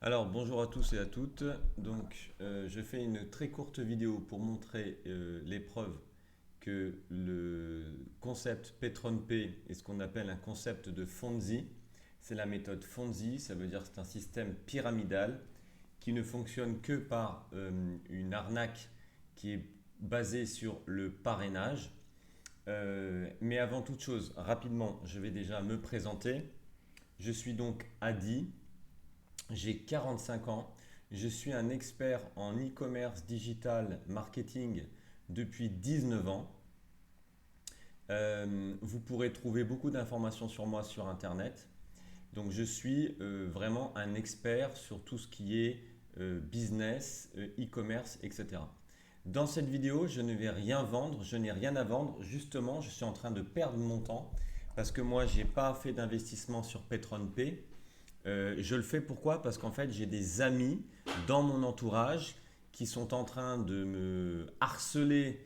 Alors bonjour à tous et à toutes. Donc je fais une très courte vidéo pour montrer les preuves que le concept PatronP est ce qu'on appelle un concept de Fonzi. C'est la méthode Fonzi, ça veut dire que c'est un système pyramidal qui ne fonctionne que par une arnaque qui est basée sur le parrainage. Mais avant toute chose, rapidement, je vais déjà me présenter. Je suis donc Adi. J'ai 45 ans. Je suis un expert en e-commerce digital marketing depuis 19 ans. Vous pourrez trouver beaucoup d'informations sur moi sur Internet. Donc je suis vraiment un expert sur tout ce qui est business, e-commerce, etc. Dans cette vidéo, je ne vais rien vendre, je n'ai rien à vendre. Justement, je suis en train de perdre mon temps parce que moi, je n'ai pas fait d'investissement sur PatronPay. Je le fais pourquoi? Parce qu'en fait, j'ai des amis dans mon entourage qui sont en train de me harceler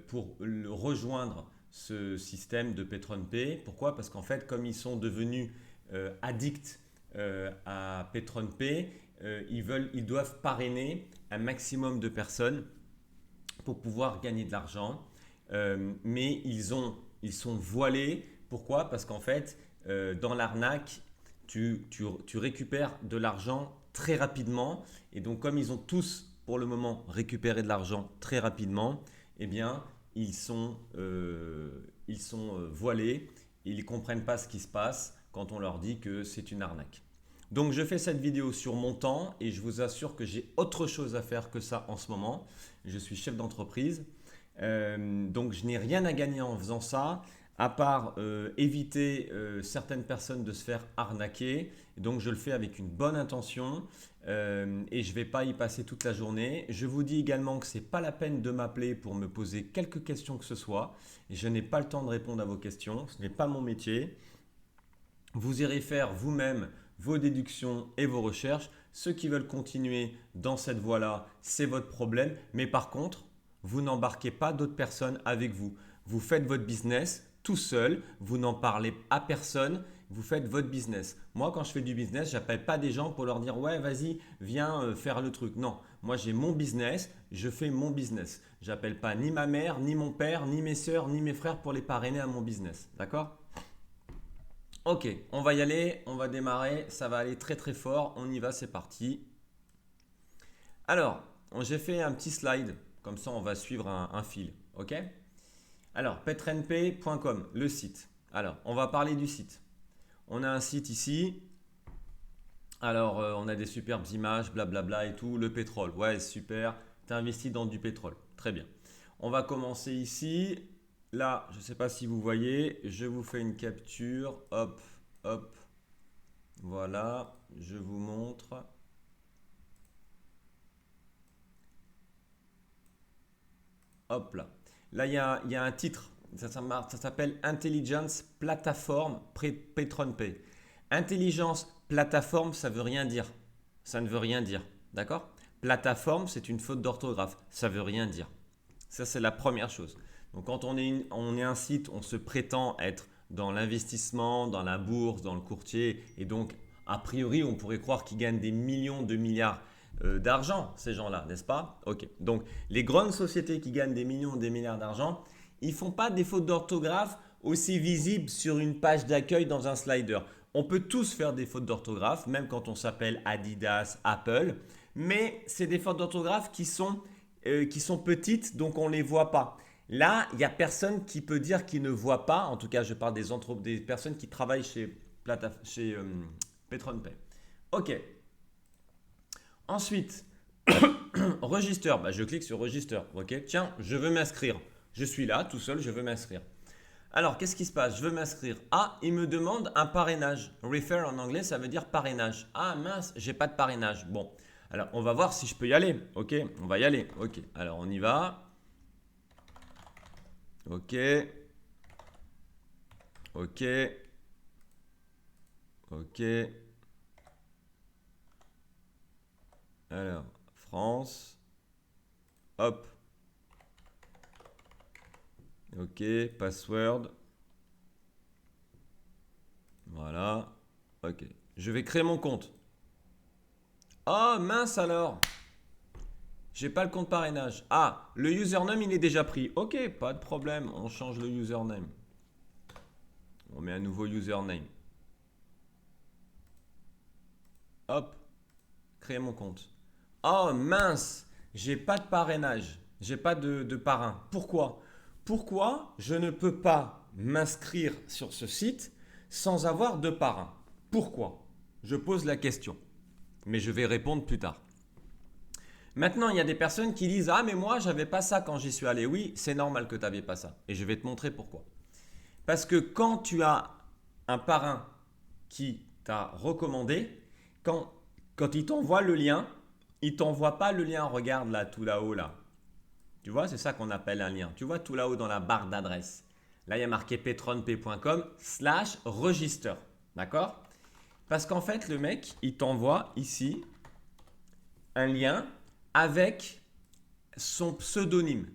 pour rejoindre ce système de PatronPay. Pourquoi? Parce qu'en fait, comme ils sont devenus addicts à PatronPay, ils doivent parrainer un maximum de personnes pour pouvoir gagner de l'argent. Mais ils sont voilés. Pourquoi? Parce qu'en fait, dans l'arnaque, tu récupères de l'argent très rapidement. Et donc, comme ils ont tous, pour le moment, récupéré de l'argent très rapidement, eh bien, ils sont voilés. Ils ne comprennent pas ce qui se passe quand on leur dit que c'est une arnaque. Donc, je fais cette vidéo sur mon temps et je vous assure que j'ai autre chose à faire que ça en ce moment. Je suis chef d'entreprise. Donc, je n'ai rien à gagner en faisant ça, à part éviter certaines personnes de se faire arnaquer. Donc, je le fais avec une bonne intention et je ne vais pas y passer toute la journée. Je vous dis également que ce n'est pas la peine de m'appeler pour me poser quelques questions que ce soit. Je n'ai pas le temps de répondre à vos questions. Ce n'est pas mon métier. Vous irez faire vous-même vos déductions et vos recherches. Ceux qui veulent continuer dans cette voie-là, c'est votre problème. Mais par contre, vous n'embarquez pas d'autres personnes avec vous. Vous faites votre business tout seul, vous n'en parlez à personne, vous faites votre business. Moi, quand je fais du business, j'appelle pas des gens pour leur dire ouais, vas-y, viens faire le truc. Non, moi j'ai mon business, je fais mon business. J'appelle pas ni ma mère, ni mon père, ni mes soeurs, ni mes frères pour les parrainer à mon business. D'accord? Ok, on va y aller, on va démarrer, ça va aller très très fort, on y va, c'est parti. Alors, j'ai fait un petit slide, comme ça on va suivre un fil, ok? Alors, petrenp.com, le site. Alors, on va parler du site. On a un site ici, alors on a des superbes images, blablabla et tout, le pétrole, ouais super, tu as investi dans du pétrole, très bien. On va commencer ici, là, je ne sais pas si vous voyez, je vous fais une capture, hop, hop, voilà, je vous montre. Hop là. Là, il y a un titre. Ça s'appelle Intelligence Plateforme PatronPay. Intelligence plateforme, ça veut rien dire. Ça ne veut rien dire. D'accord? Plateforme, c'est une faute d'orthographe. Ça veut rien dire. Ça, c'est la première chose. Donc, quand on est un site, on se prétend être dans l'investissement, dans la bourse, dans le courtier. Et donc, a priori, on pourrait croire qu'ils gagnent des millions de milliards d'argent, ces gens-là, n'est-ce pas? Ok. Donc, les grandes sociétés qui gagnent des millions, des milliards d'argent, ils ne font pas des fautes d'orthographe aussi visibles sur une page d'accueil dans un slider. On peut tous faire des fautes d'orthographe, même quand on s'appelle Adidas, Apple, mais c'est des fautes d'orthographe qui sont petites, donc on ne les voit pas. Là, il n'y a personne qui peut dire qu'il ne voit pas, en tout cas je parle des personnes qui travaillent chez PatronPay. Ok, ensuite, register, bah, je clique sur register. Ok, tiens, je veux m'inscrire. Je suis là, tout seul, je veux m'inscrire. Alors, qu'est-ce qui se passe? Je veux m'inscrire. Ah, il me demande un parrainage. Refer en anglais, ça veut dire parrainage. Ah mince, j'ai pas de parrainage. Bon, alors on va voir si je peux y aller. Ok, on va y aller. Ok, alors on y va. Ok, ok, ok. Alors, France. Hop. Ok, password. Voilà. Ok. Je vais créer mon compte. Oh mince alors. J'ai pas le compte parrainage. Ah, le username il est déjà pris. Ok, pas de problème. On change le username. On met un nouveau username. Hop. Créer mon compte. Oh mince. J'ai pas de parrainage. J'ai pas de parrain. Pourquoi? Pourquoi je ne peux pas m'inscrire sur ce site sans avoir de parrain? Pourquoi? Je pose la question. Mais je vais répondre plus tard. Maintenant, il y a des personnes qui disent « Ah, mais moi, j'avais pas ça quand j'y suis allé. » Oui, c'est normal que tu n'avais pas ça. Et je vais te montrer pourquoi. Parce que quand tu as un parrain qui t'a recommandé, quand il t'envoie le lien, il t'envoie pas le lien, regarde là, tout là-haut là. Tu vois, c'est ça qu'on appelle un lien. Tu vois tout là-haut dans la barre d'adresse. Là, il y a marqué patreonpay.com/register. D'accord? Parce qu'en fait, le mec, il t'envoie ici un lien avec son pseudonyme.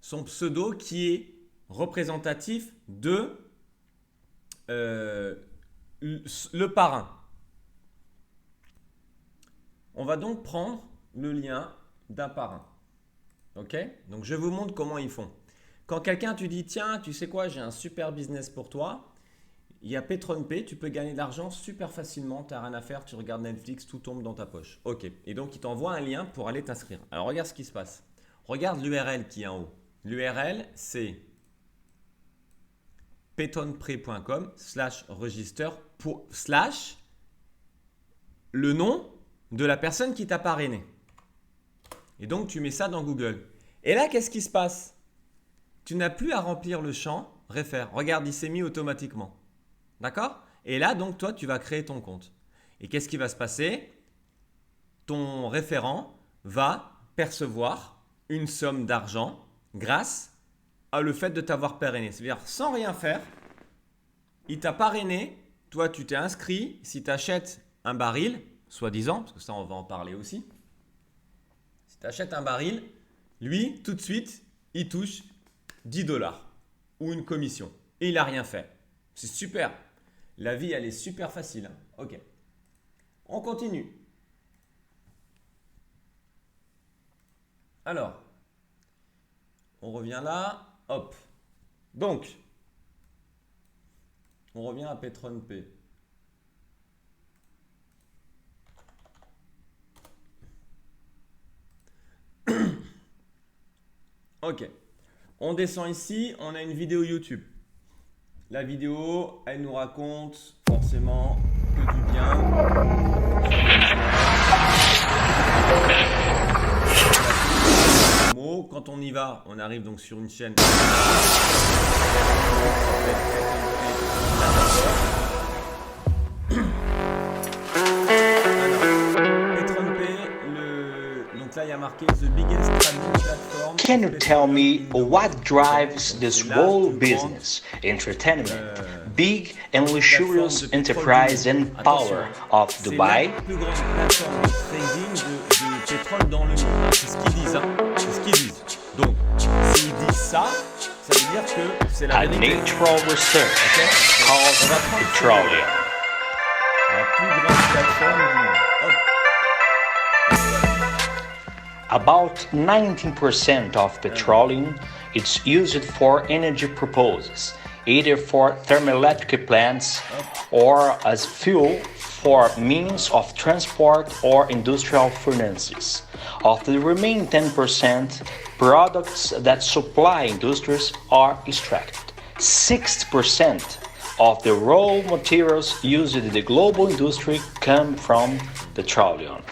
Son pseudo qui est représentatif de le parrain. On va donc prendre le lien d'un parrain. Ok? Donc je vous montre comment ils font. Quand quelqu'un te dit tiens, tu sais quoi, j'ai un super business pour toi, il y a PatreonPay, tu peux gagner de l'argent super facilement, tu n'as rien à faire, tu regardes Netflix, tout tombe dans ta poche. Ok. Et donc il t'envoie un lien pour aller t'inscrire. Alors regarde ce qui se passe. Regarde l'URL qui est en haut. L'URL c'est patreonpay.com/register / le nom de la personne qui t'a parrainé. Et donc, tu mets ça dans Google. Et là, qu'est-ce qui se passe? Tu n'as plus à remplir le champ réfère. Regarde, il s'est mis automatiquement. D'accord? Et là, donc, toi, tu vas créer ton compte. Et qu'est-ce qui va se passer? Ton référent va percevoir une somme d'argent grâce à le fait de t'avoir parrainé. C'est-à-dire, sans rien faire, il t'a parrainé. Toi, tu t'es inscrit. Si tu achètes un baril, soi-disant, parce que ça, on va en parler aussi. Si tu achètes un baril, lui, tout de suite, il touche 10 $ ou une commission. Et il n'a rien fait. C'est super. La vie, elle est super facile. Hein. Ok. On continue. Alors, on revient là. Hop. Donc, on revient à PatreonPay. Ok. On descend ici, on a une vidéo YouTube. La vidéo, elle nous raconte forcément que du bien. Quand on y va, on arrive donc sur une chaîne. Donc là, il y a marqué The biggest trading platform. Can you tell me what drives this whole business, entertainment, big and luxurious enterprise and power of Dubai? C'est la plus grande plateforme de trading de pétrole dans le monde. C'est ce qu'ils disent. Hein. C'est ce qu'ils disent. Donc, s'ils disent ça, ça veut dire que c'est la vérité. A natural research called petroleum. La plus grande plateforme du monde. Hop. About 19% of petroleum is used for energy purposes, either for thermoelectric plants or as fuel for means of transport or industrial furnaces. Of the remaining 10%, products that supply industries are extracted. 60% of the raw materials used in the global industry come from petroleum.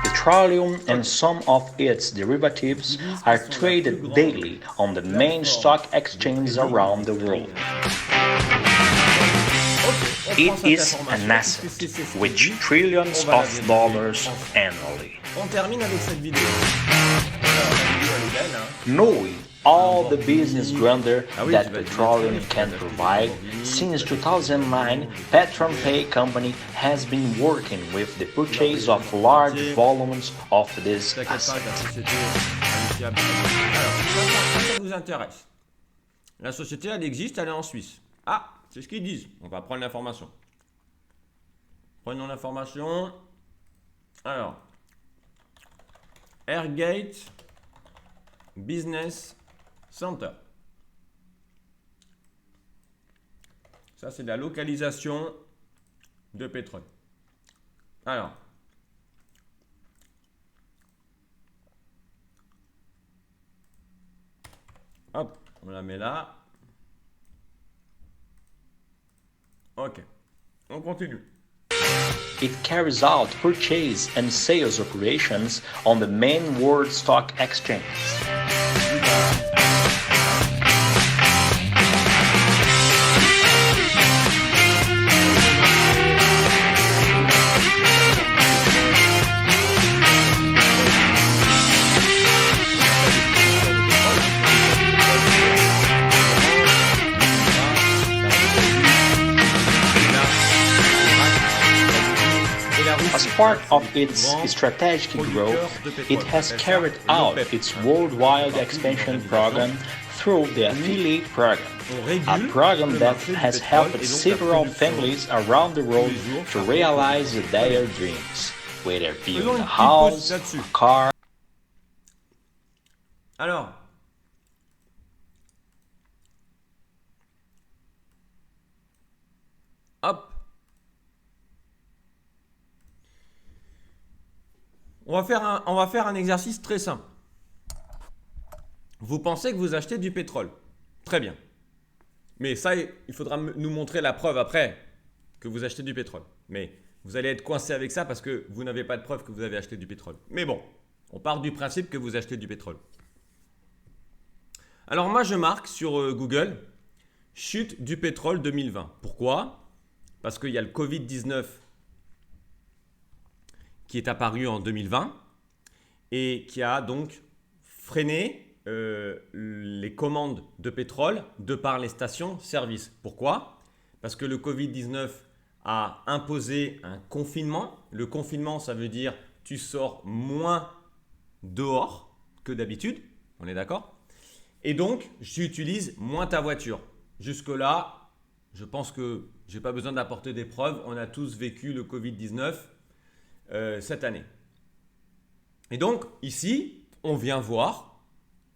Petroleum and some of its derivatives are traded daily on the main stock exchanges around the world. It is an asset with trillions of dollars annually. On termine avec cette vidéo. Knowing all the business grandeur that petroleum can provide, since 2009, PatreonPay company has been working with the purchase of large volumes of this asset. Alors, ça vous intéresse. La société, elle existe, elle est en Suisse. Ah, c'est ce qu'ils disent. On va prendre l'information. Prenons l'information. Alors, Airgate Business Center. Ça, c'est de la localisation de pétrole. Alors, hop, on la met là. Ok, on continue. It carries out purchase and sales operations on the main world stock exchanges. As part of its strategic growth, it has carried out its worldwide expansion program through the affiliate program, a program that has helped several families around the world to realize their dreams, whether building a house, a car. Alors, hop. On va faire un exercice très simple. Vous pensez que vous achetez du pétrole. Très bien. Mais ça, il faudra nous montrer la preuve après que vous achetez du pétrole. Mais vous allez être coincé avec ça parce que vous n'avez pas de preuve que vous avez acheté du pétrole. Mais bon, on part du principe que vous achetez du pétrole. Alors moi, je marque sur Google « Chute du pétrole 2020 ». Pourquoi ? Parce qu'il y a le Covid-19 qui est apparu en 2020 et qui a donc freiné les commandes de pétrole de par les stations-service. Pourquoi ? Parce que le Covid-19 a imposé un confinement. Le confinement, ça veut dire tu sors moins dehors que d'habitude. On est d'accord ? Et donc, tu utilises moins ta voiture. Jusque-là, je pense que je n'ai pas besoin d'apporter des preuves. On a tous vécu le Covid-19 cette année. Et donc, ici, on vient voir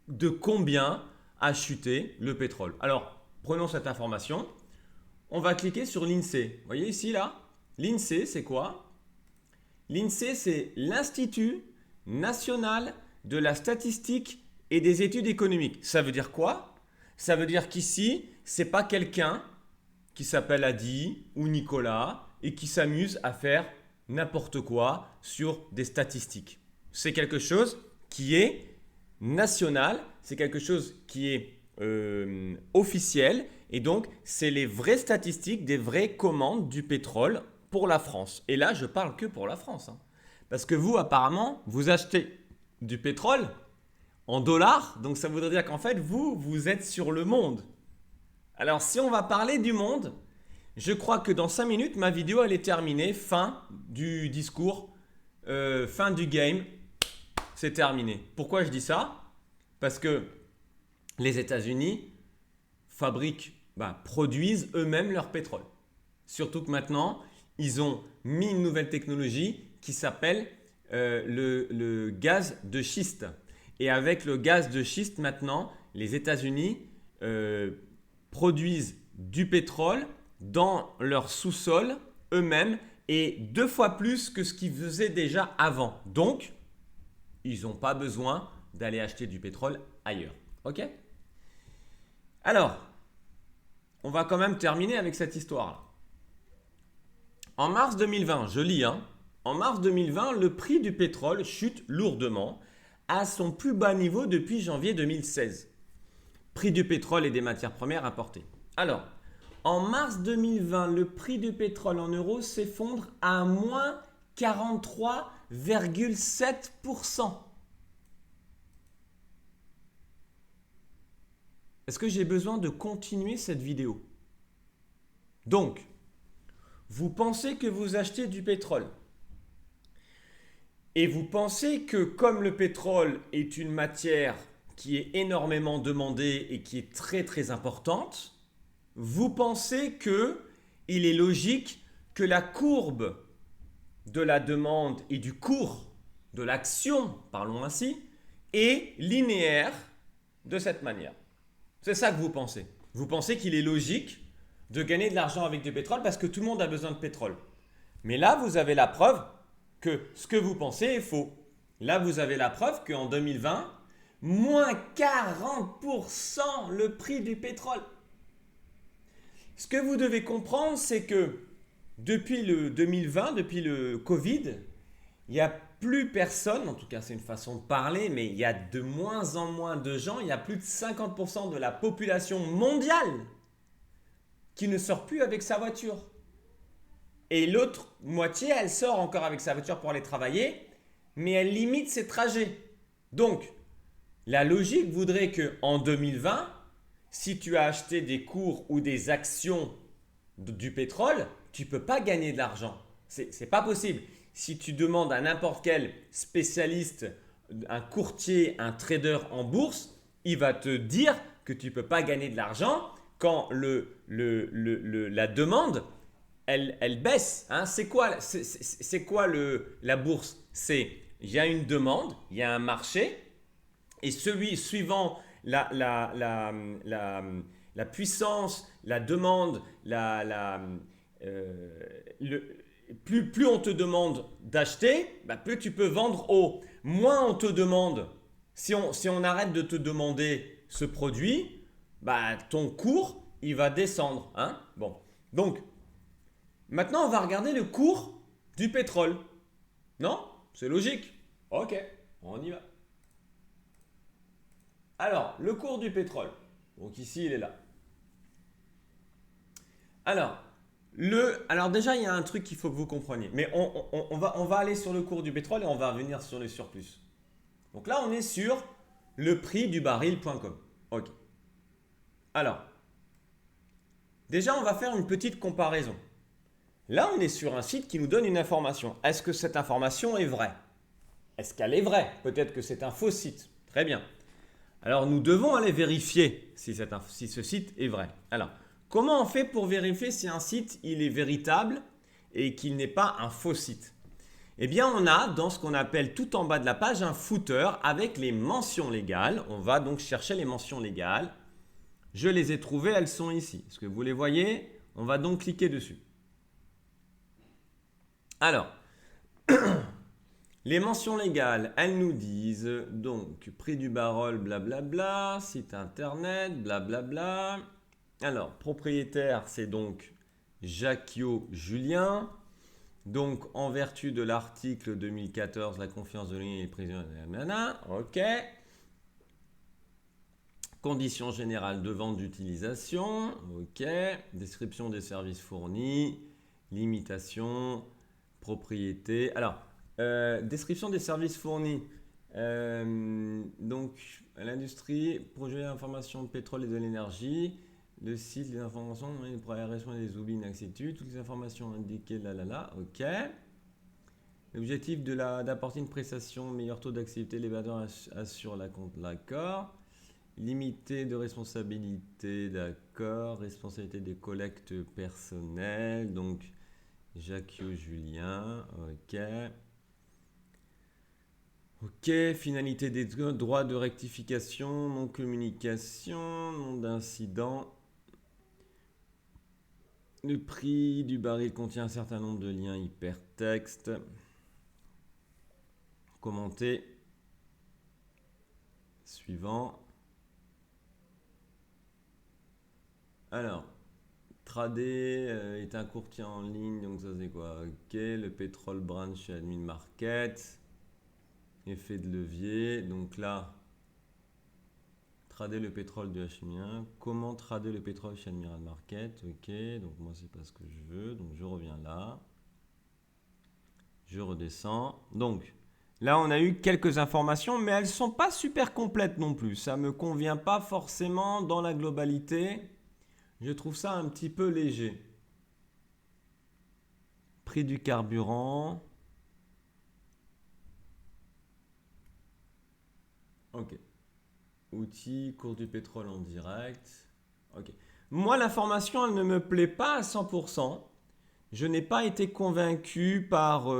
de combien a chuté le pétrole. Alors, prenons cette information. On va cliquer sur l'INSEE. Vous voyez ici, là ? L'INSEE, c'est quoi ? L'INSEE, c'est l'Institut national de la statistique et des études économiques. Ça veut dire quoi ? Ça veut dire qu'ici, ce n'est pas quelqu'un qui s'appelle Adi ou Nicolas et qui s'amuse à faire n'importe quoi sur des statistiques. C'est quelque chose qui est national, c'est quelque chose qui est officiel et donc c'est les vraies statistiques des vraies commandes du pétrole pour la France. Et là, je parle que pour la France. Parce que vous, apparemment, vous achetez du pétrole en dollars, donc ça voudrait dire qu'en fait, vous êtes sur le monde. Alors, si on va parler du monde, je crois que dans 5 minutes, ma vidéo, elle est terminée. Fin du discours, fin du game, c'est terminé. Pourquoi je dis ça ? Parce que les États-Unis produisent eux-mêmes leur pétrole. Surtout que maintenant, ils ont mis une nouvelle technologie qui s'appelle le gaz de schiste. Et avec le gaz de schiste, maintenant, les États-Unis produisent du pétrole dans leur sous-sol eux-mêmes et 2 fois plus que ce qu'ils faisaient déjà avant. Donc, ils n'ont pas besoin d'aller acheter du pétrole ailleurs. Ok ? Alors, on va quand même terminer avec cette histoire-là. En mars 2020, je lis, en mars 2020, le prix du pétrole chute lourdement à son plus bas niveau depuis janvier 2016. Prix du pétrole et des matières premières importées. Alors, en mars 2020, le prix du pétrole en euros s'effondre à moins 43,7%. Est-ce que j'ai besoin de continuer cette vidéo ? Donc, vous pensez que vous achetez du pétrole et vous pensez que comme le pétrole est une matière qui est énormément demandée et qui est très très importante, vous pensez qu'il est logique que la courbe de la demande et du cours de l'action, parlons ainsi, est linéaire de cette manière. C'est ça que vous pensez. Vous pensez qu'il est logique de gagner de l'argent avec du pétrole parce que tout le monde a besoin de pétrole. Mais là, vous avez la preuve que ce que vous pensez est faux. Là, vous avez la preuve qu'en 2020, moins 40% le prix du pétrole. Ce que vous devez comprendre, c'est que depuis le 2020, depuis le Covid, il n'y a plus personne, en tout cas c'est une façon de parler, mais il y a de moins en moins de gens, il y a plus de 50% de la population mondiale qui ne sort plus avec sa voiture. Et l'autre moitié, elle sort encore avec sa voiture pour aller travailler, mais elle limite ses trajets. Donc, la logique voudrait qu'en 2020, si tu as acheté des cours ou des actions du pétrole, tu ne peux pas gagner de l'argent. C'est pas possible. Si tu demandes à n'importe quel spécialiste, un courtier, un trader en bourse, il va te dire que tu ne peux pas gagner de l'argent quand la demande, elle baisse. Hein. C'est quoi la bourse? Il y a une demande, il y a un marché, et suivant la puissance, la demande, plus on te demande d'acheter, plus tu peux vendre haut. Moins on te demande, si on arrête de te demander ce produit, ton cours, il va descendre. Hein. Bon. Donc, maintenant, on va regarder le cours du pétrole. Non? C'est logique. Ok, on y va. Alors, le cours du pétrole. Donc ici, il est là. Alors déjà, il y a un truc qu'il faut que vous compreniez. Mais on va aller sur le cours du pétrole et on va revenir sur les surplus. Donc là, on est sur le prix du baril.com. Ok. Alors, déjà, on va faire une petite comparaison. Là, on est sur un site qui nous donne une information. Est-ce que cette information est vraie? Est-ce qu'elle est vraie? Peut-être que c'est un faux site. Très bien. Alors, nous devons aller vérifier si ce site est vrai. Alors, comment on fait pour vérifier si un site il est véritable et qu'il n'est pas un faux site? Eh bien, on a dans ce qu'on appelle tout en bas de la page un footer avec les mentions légales. On va donc chercher les mentions légales. Je les ai trouvées, elles sont ici. Est-ce que vous les voyez? On va donc cliquer dessus. Alors, les mentions légales, elles nous disent donc prix du baril, blablabla, site internet, blablabla. Alors, propriétaire, c'est donc Jacquio Julien. Donc, en vertu de l'article 2014, la confiance de l'Union et les présidents, ok. Conditions générales de vente d'utilisation, ok. Description des services fournis, limitation, propriété. Alors, description des services fournis. Donc, l'industrie, projet d'information de pétrole et de l'énergie, le site, les informations, pour la réponse des oublis inaccessibles, toutes les informations indiquées, ok. L'objectif d'apporter une prestation, meilleur taux d'activité, les vendeurs assurent la compte, d'accord. Limité de responsabilité, d'accord. Responsabilité des collectes personnelles, donc Jacquio Julien, ok. Ok, finalité des droits de rectification, non-communication, nom d'incident. Le prix du baril contient un certain nombre de liens hypertextes. Commenter. Suivant. Alors, Tradé est un courtier en ligne, donc ça c'est quoi? Ok, le pétrole branch chez Admin Market. Effet de levier, donc là, trader le pétrole du Hachimien. Comment trader le pétrole chez Admiral Market? Ok, donc moi c'est pas ce que je veux, donc je reviens là. Je redescends. Donc, là on a eu quelques informations, mais elles ne sont pas super complètes non plus. Ça ne me convient pas forcément dans la globalité. Je trouve ça un petit peu léger. Prix du carburant. Ok. Outils, cours du pétrole en direct. Ok. Moi, l'information, elle ne me plaît pas à 100%. je n'ai pas été convaincu par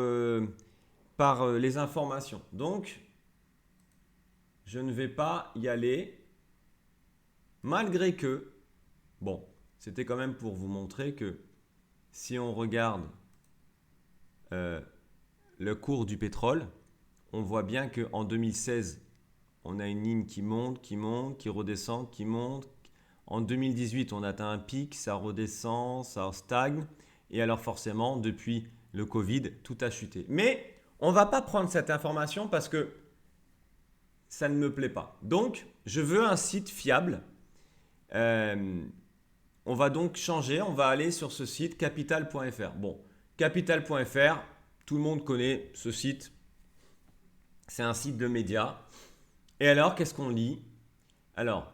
les informations. Donc, je ne vais pas y aller, malgré que, bon, c'était quand même pour vous montrer que si on regarde le cours du pétrole, on voit bien qu'en 2016, on a une ligne qui monte, qui redescend, qui monte. En 2018, on atteint un pic, ça redescend, ça stagne. Et alors forcément, depuis le Covid, tout a chuté. Mais on ne va pas prendre cette information parce que ça ne me plaît pas. Donc, je veux un site fiable. On va donc changer, on va aller sur ce site capital.fr. Bon, capital.fr, tout le monde connaît ce site. C'est un site de médias. Et alors, qu'est-ce qu'on lit? Alors,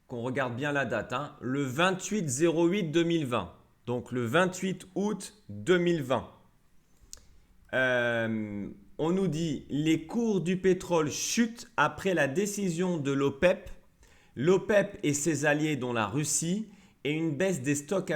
qu'on regarde bien la date, hein, le 28/08/2020. Donc, le 28 août 2020. On nous dit les cours du pétrole chutent après la décision de l'OPEP. L'OPEP et ses alliés, dont la Russie, et une baisse des stocks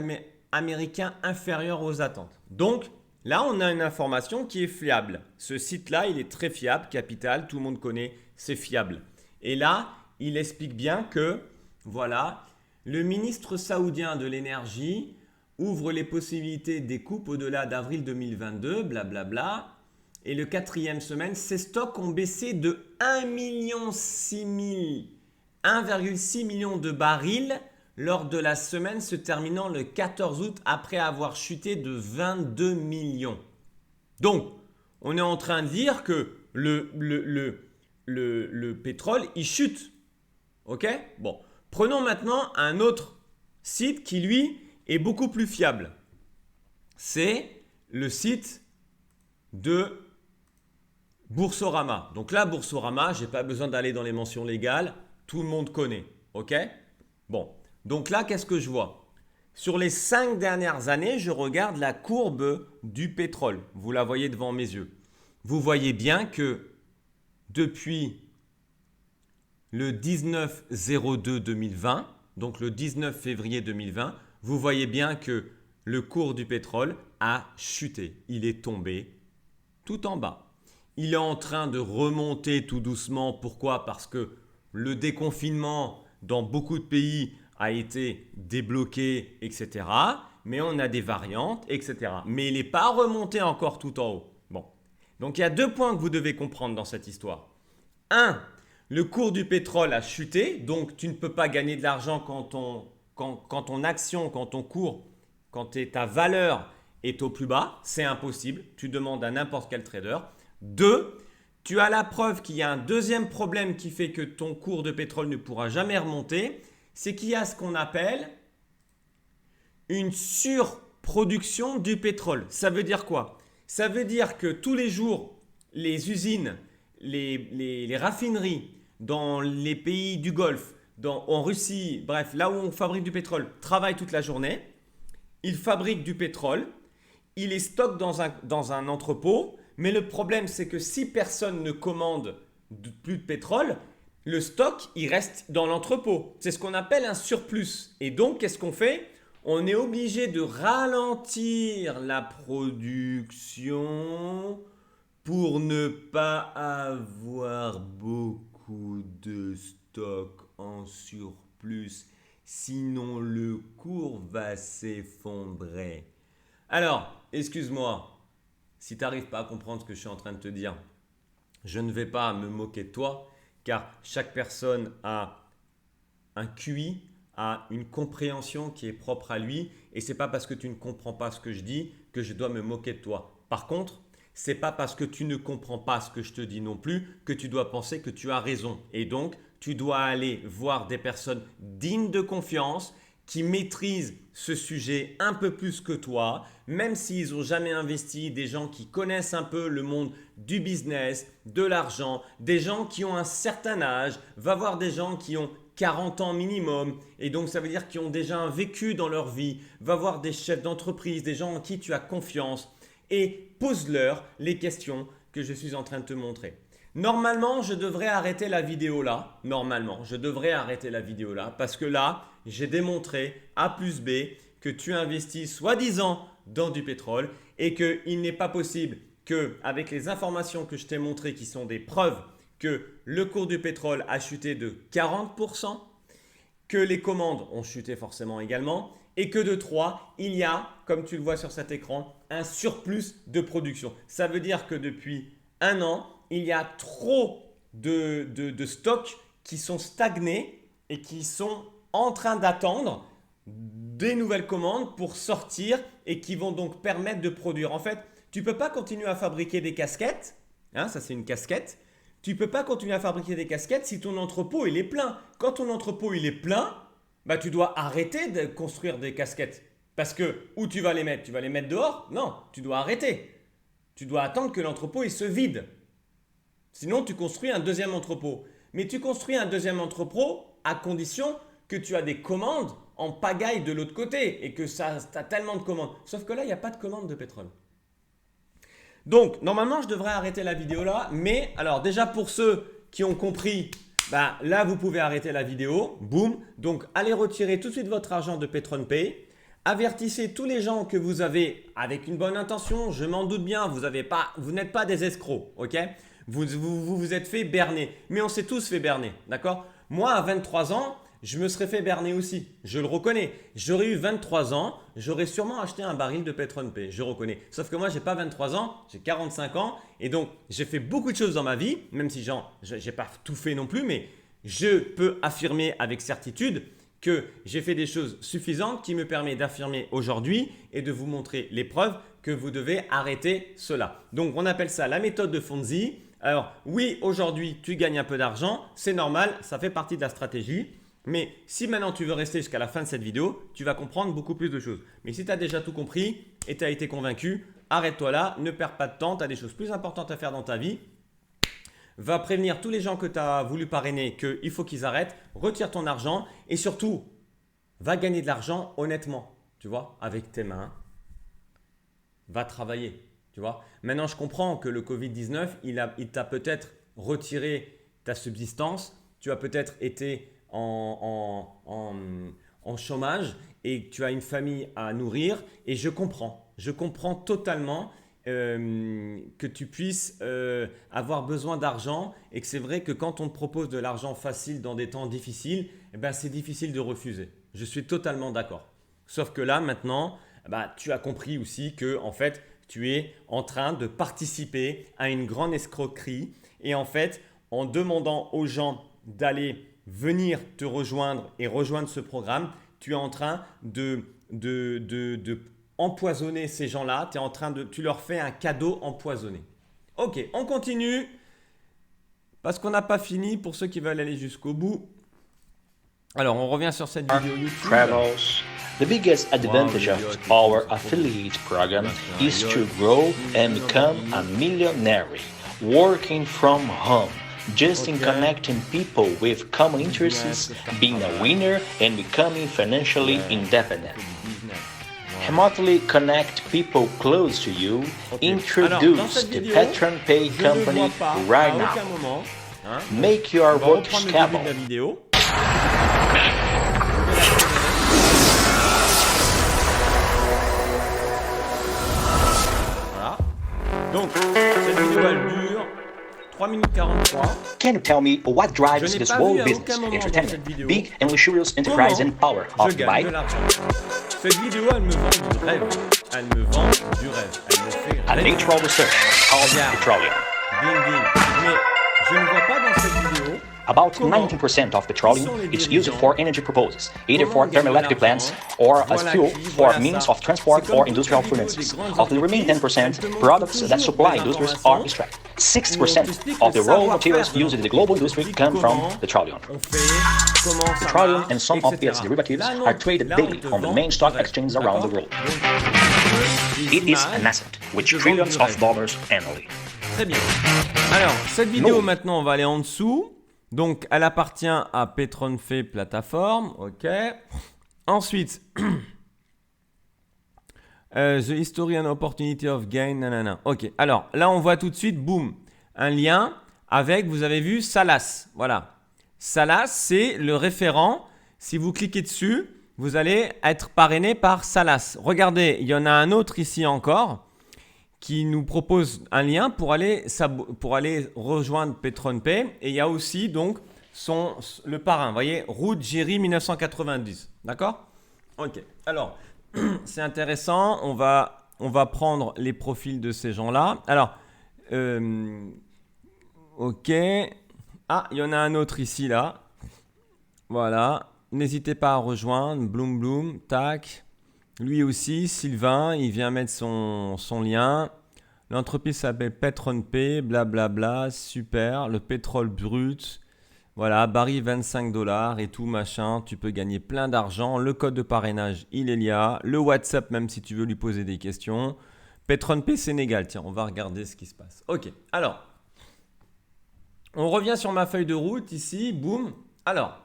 américains inférieure aux attentes. Donc, là, on a une information qui est fiable. Ce site-là, il est très fiable, Capital, tout le monde connaît, c'est fiable. Et là, il explique bien que, voilà, le ministre saoudien de l'énergie ouvre les possibilités des coupes au-delà d'avril 2022, blablabla. Et le 4e semaine, ces stocks ont baissé de 1,6 million de barils lors de la semaine se terminant le 14 août après avoir chuté de 22 millions. Donc, on est en train de dire que le pétrole, il chute. Ok? Bon, prenons maintenant un autre site qui, lui, est beaucoup plus fiable. C'est le site de Boursorama. Donc là, Boursorama, je n'ai pas besoin d'aller dans les mentions légales. Tout le monde connaît. Ok? Bon. Donc là, qu'est-ce que je vois? Sur les 5 dernières années, je regarde la courbe du pétrole. Vous la voyez devant mes yeux. Vous voyez bien que depuis le 19/02/2020, donc le 19 février 2020, vous voyez bien que le cours du pétrole a chuté. Il est tombé tout en bas. Il est en train de remonter tout doucement. Pourquoi? Parce que le déconfinement dans beaucoup de pays a été débloqué, etc. Mais on a des variantes, etc. Mais il n'est pas remonté encore tout en haut. Bon. Donc il y a 2 points que vous devez comprendre dans cette histoire. 1. Le cours du pétrole a chuté. Donc tu ne peux pas gagner de l'argent quand ton action, quand ton cours, quand ta valeur est au plus bas. C'est impossible. Tu demandes à n'importe quel trader. 2. Tu as la preuve qu'il y a un deuxième problème qui fait que ton cours de pétrole ne pourra jamais remonter. C'est qu'il y a ce qu'on appelle une surproduction du pétrole. Ça veut dire quoi? Ça veut dire que tous les jours, les usines, les raffineries dans les pays du Golfe, en Russie, bref, là où on fabrique du pétrole, travaillent toute la journée. Ils fabriquent du pétrole, ils les stockent dans un entrepôt. Mais le problème, c'est que si personne ne commande plus de pétrole, le stock, il reste dans l'entrepôt. C'est ce qu'on appelle un surplus. Et donc, qu'est-ce qu'on fait? On est obligé de ralentir la production pour ne pas avoir beaucoup de stock en surplus. Sinon, le cours va s'effondrer. Alors, excuse-moi. Si tu n'arrives pas à comprendre ce que je suis en train de te dire, je ne vais pas me moquer de toi, car chaque personne a un QI, a une compréhension qui est propre à lui, et ce n'est pas parce que tu ne comprends pas ce que je dis que je dois me moquer de toi. Par contre, ce n'est pas parce que tu ne comprends pas ce que je te dis non plus que tu dois penser que tu as raison. Et donc, tu dois aller voir des personnes dignes de confiance, qui maîtrisent ce sujet un peu plus que toi, même s'ils n'ont jamais investi, des gens qui connaissent un peu le monde du business, de l'argent, des gens qui ont un certain âge, va voir des gens qui ont 40 ans minimum, et donc ça veut dire qu'ils ont déjà un vécu dans leur vie, va voir des chefs d'entreprise, des gens en qui tu as confiance, et pose-leur les questions que je suis en train de te montrer. Normalement, je devrais arrêter la vidéo là. Normalement, je devrais arrêter la vidéo là parce que là, j'ai démontré A plus B que tu investis soi-disant dans du pétrole et qu'il n'est pas possible qu'avec les informations que je t'ai montrées qui sont des preuves que le cours du pétrole a chuté de 40%, que les commandes ont chuté forcément également et que de 3, il y a, comme tu le vois sur cet écran, un surplus de production. Ça veut dire que depuis un an, il y a trop de stocks qui sont stagnés et qui sont en train d'attendre des nouvelles commandes pour sortir et qui vont donc permettre de produire. En fait, tu ne peux pas continuer à fabriquer des casquettes, hein, ça c'est une casquette. Tu ne peux pas continuer à fabriquer des casquettes si ton entrepôt il est plein. Quand ton entrepôt il est plein, bah, tu dois arrêter de construire des casquettes. Parce que où tu vas les mettre? Tu vas les mettre dehors? Non, tu dois arrêter. Tu dois attendre que l'entrepôt il se vide. Sinon, tu construis un deuxième entrepôt. Mais tu construis un deuxième entrepôt à condition que tu as des commandes en pagaille de l'autre côté et que tu as tellement de commandes. Sauf que là, il n'y a pas de commande de pétrole. Donc, normalement, je devrais arrêter la vidéo là. Mais alors déjà pour ceux qui ont compris, bah, là, vous pouvez arrêter la vidéo. Boum. Donc, allez retirer tout de suite votre argent de PatronPay. Avertissez tous les gens que vous avez avec une bonne intention. Je m'en doute bien, vous n'êtes pas des escrocs. Ok? Vous êtes fait berner. Mais on s'est tous fait berner. D'accord? Moi, à 23 ans, je me serais fait berner aussi. Je le reconnais. J'aurais eu 23 ans, j'aurais sûrement acheté un baril de PatronPay. Je reconnais. Sauf que moi, je n'ai pas 23 ans, j'ai 45 ans. Et donc, j'ai fait beaucoup de choses dans ma vie, même si je n'ai pas tout fait non plus. Mais je peux affirmer avec certitude que j'ai fait des choses suffisantes qui me permettent d'affirmer aujourd'hui et de vous montrer les preuves que vous devez arrêter cela. Donc, on appelle ça la méthode de Fonzi. Alors, oui, aujourd'hui, tu gagnes un peu d'argent. C'est normal, ça fait partie de la stratégie. Mais si maintenant tu veux rester jusqu'à la fin de cette vidéo, tu vas comprendre beaucoup plus de choses. Mais si tu as déjà tout compris et tu as été convaincu, arrête-toi là, ne perds pas de temps, tu as des choses plus importantes à faire dans ta vie. Va prévenir tous les gens que tu as voulu parrainer qu'il faut qu'ils arrêtent, retire ton argent et surtout, va gagner de l'argent honnêtement, tu vois, avec tes mains. Va travailler, tu vois. Maintenant, je comprends que le Covid-19, il t'a peut-être retiré ta subsistance, tu as peut-être été en chômage et tu as une famille à nourrir et je comprends totalement que tu puisses avoir besoin d'argent et que c'est vrai que quand on te propose de l'argent facile dans des temps difficiles, eh ben, c'est difficile de refuser. Je suis totalement d'accord. Sauf que là maintenant, bah, tu as compris aussi que en fait, tu es en train de participer à une grande escroquerie et en fait, en demandant aux gens d'aller venir te rejoindre et rejoindre ce programme, tu es en train de empoisonner ces gens-là. Tu leur fais un cadeau empoisonné. Ok, on continue parce qu'on n'a pas fini pour ceux qui veulent aller jusqu'au bout. Alors, on revient sur cette vidéo YouTube. Travels. The biggest advantage of our affiliate program is to grow and become a millionaire working from home. Just in connecting people with common interests, being a winner, and becoming financially independent. Remotely connect people close to you. Introduce the PatronPay company right now. Make your work scalable. Voilà. Donc, cette vidéo elle dure 3 minutes 43. Can you tell me what drives this whole business, entertainment, big and luxurious enterprise and power of Dubai? Cette vidéo, elle me vend du rêve. Elle me vend du rêve. Elle me fait rêver. Natural research called petroleum. Ding ding. Mais je ne vois pas dans cette vidéo. About 19% of petroleum is used for energy purposes, either for thermoelectric plants or as fuel for means of transport or industrial furnaces. Of the remaining 10%, products that supply industries are extracted. 60% of the raw materials used in the global industry come from petroleum. Petroleum and some of its derivatives are traded daily on the main stock exchanges around the world. It is an asset with trillions of dollars annually. Très bien. Alors, cette vidéo maintenant, on va aller en dessous. Donc, elle appartient à PatronPay plateforme. OK. Ensuite, the history and opportunity of gain. Nanana. OK. Alors, là, on voit tout de suite, boum, un lien avec, vous avez vu, Salas. Voilà. Salas, c'est le référent. Si vous cliquez dessus, vous allez être parrainé par Salas. Regardez, il y en a un autre ici encore qui nous propose un lien pour aller rejoindre PetronPay. Et il y a aussi donc le parrain, vous voyez, Route Jerry 1990. D'accord? Ok. Alors, c'est intéressant. On va prendre les profils de ces gens-là. Alors, ok. Ah, il y en a un autre ici, là. Voilà. N'hésitez pas à rejoindre. Bloom Bloom. Tac. Lui aussi, Sylvain, il vient mettre son lien. L'entreprise s'appelle PetronPay, blablabla, super. Le pétrole brut, voilà, baril 25 $ et tout machin. Tu peux gagner plein d'argent. Le code de parrainage, il est là. Le WhatsApp, même si tu veux lui poser des questions. PetronPay Sénégal, tiens, on va regarder ce qui se passe. Ok, alors, on revient sur ma feuille de route ici, boum. Alors,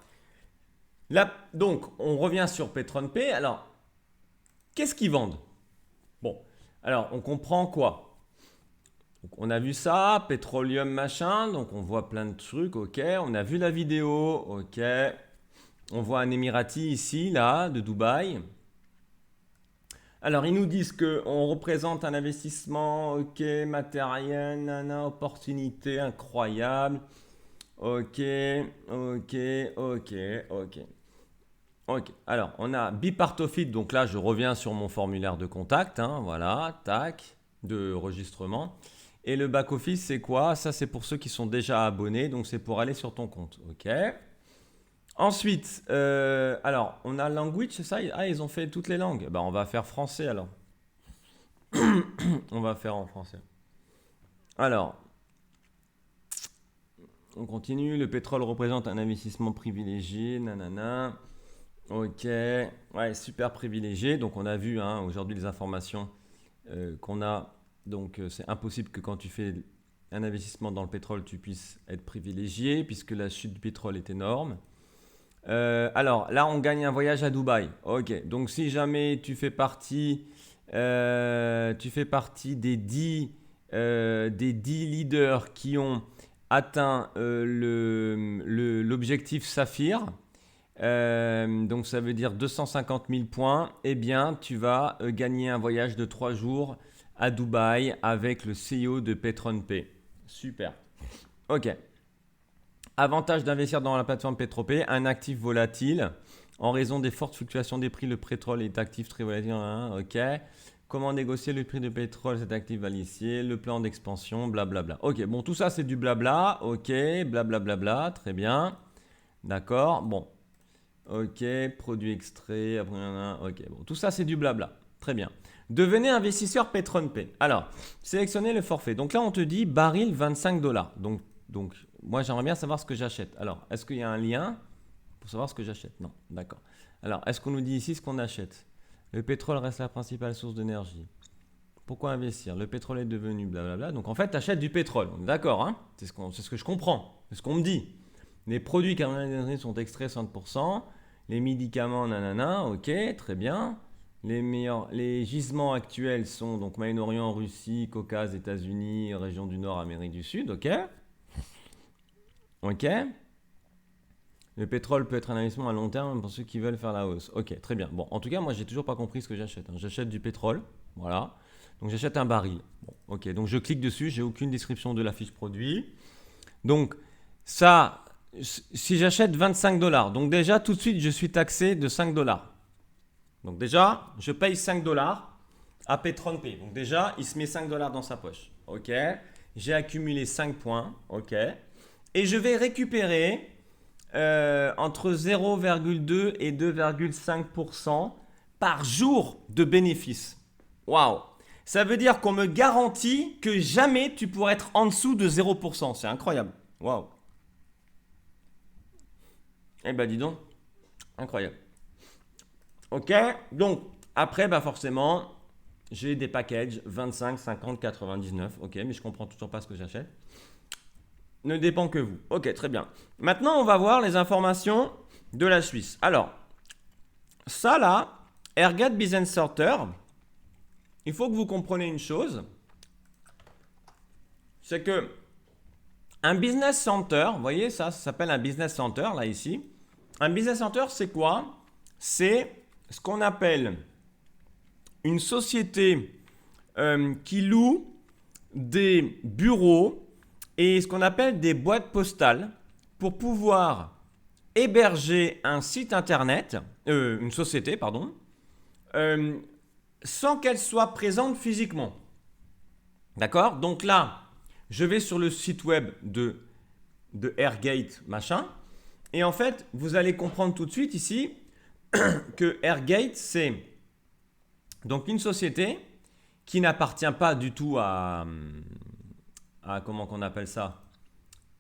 là, donc, on revient sur PetronPay. Alors, qu'est-ce qu'ils vendent? Bon, alors, on comprend quoi? Donc, on a vu ça, pétroleum machin, donc on voit plein de trucs, ok. On a vu la vidéo, ok. On voit un Émirati ici, là, de Dubaï. Alors, ils nous disent qu'on représente un investissement, ok, matériel, nana, opportunité incroyable. Ok. Ok, alors on a Bipartofit, donc là je reviens sur mon formulaire de contact, hein, voilà, tac, de enregistrement. Et le back-office c'est quoi? Ça c'est pour ceux qui sont déjà abonnés, donc c'est pour aller sur ton compte, ok. Ensuite, alors on a language, c'est ça? Ah, ils ont fait toutes les langues. Ben, on va faire français alors. On va faire en français. Alors, on continue, le pétrole représente un investissement privilégié, nanana. Ok, ouais, super privilégié. Donc on a vu hein, aujourd'hui les informations qu'on a. Donc c'est impossible que quand tu fais un investissement dans le pétrole, tu puisses être privilégié puisque la chute du pétrole est énorme. Alors là, on gagne un voyage à Dubaï. Ok, donc si jamais tu fais partie des 10 leaders qui ont atteint l'objectif Saphir, donc ça veut dire 250 000 points, eh bien tu vas gagner un voyage de 3 jours à Dubaï avec le CEO de PetronPay. Super. Ok. Avantage d'investir dans la plateforme PetroPay, un actif volatile. En raison des fortes fluctuations des prix, le pétrole est actif très volatile. Hein, ok. Comment négocier le prix de pétrole, cet actif valicier, le plan d'expansion, blablabla. Ok, bon, tout ça c'est du blabla. Ok, blablabla, très bien. D'accord, bon. Ok, produit extrait, ok, bon, tout ça c'est du blabla. Très bien. Devenez investisseur PetronPay. Alors, sélectionnez le forfait. Donc là, on te dit baril 25 $. Donc moi, j'aimerais bien savoir ce que j'achète. Alors, est-ce qu'il y a un lien pour savoir ce que j'achète? Non, d'accord. Alors, est-ce qu'on nous dit ici ce qu'on achète? Le pétrole reste la principale source d'énergie. Pourquoi investir? Le pétrole est devenu blablabla. Donc en fait, tu achètes du pétrole. On est d'accord, hein? C'est ce que je comprends. C'est ce qu'on me dit. Les produits carbonisés sont extraits 60%. Les médicaments, nanana, ok, très bien. Les gisements actuels sont donc Moyen-Orient, Russie, Caucase, États-Unis, région du Nord, Amérique du Sud, ok. Ok. Le pétrole peut être un investissement à long terme pour ceux qui veulent faire la hausse. Ok, très bien. Bon, en tout cas, moi, j'ai toujours pas compris ce que j'achète. Hein. J'achète du pétrole, voilà. Donc, j'achète un baril. Bon, ok, donc je clique dessus, j'ai aucune description de la fiche produit. Donc, ça, si j'achète 25 $, donc déjà, tout de suite, je suis taxé de 5 $. Donc déjà, je paye 5 $ à PetronPay. Donc déjà, il se met 5 $ dans sa poche. Ok. J'ai accumulé 5 points. Ok. Et je vais récupérer entre 0,2 et 2,5% par jour de bénéfices. Waouh. Ça veut dire qu'on me garantit que jamais tu pourras être en dessous de 0%. C'est incroyable. Waouh. Eh ben dis donc. Incroyable. Ok, donc après, bah forcément, j'ai des packages 25, 50, 99. Ok, mais je comprends toujours pas ce que j'achète. Ne dépend que vous. Ok, très bien. Maintenant, on va voir les informations de la Suisse. Alors, ça là, Ergat Business Center, il faut que vous compreniez une chose. C'est que un business center, vous voyez, ça s'appelle un business center là ici. Un business center, c'est quoi? C'est ce qu'on appelle une société qui loue des bureaux et ce qu'on appelle des boîtes postales pour pouvoir héberger un site internet, une société, pardon, sans qu'elle soit présente physiquement. D'accord? Donc là, je vais sur le site web de Airgate, machin, et en fait, vous allez comprendre tout de suite ici que Airgate, c'est donc une société qui n'appartient pas du tout à comment qu'on appelle ça,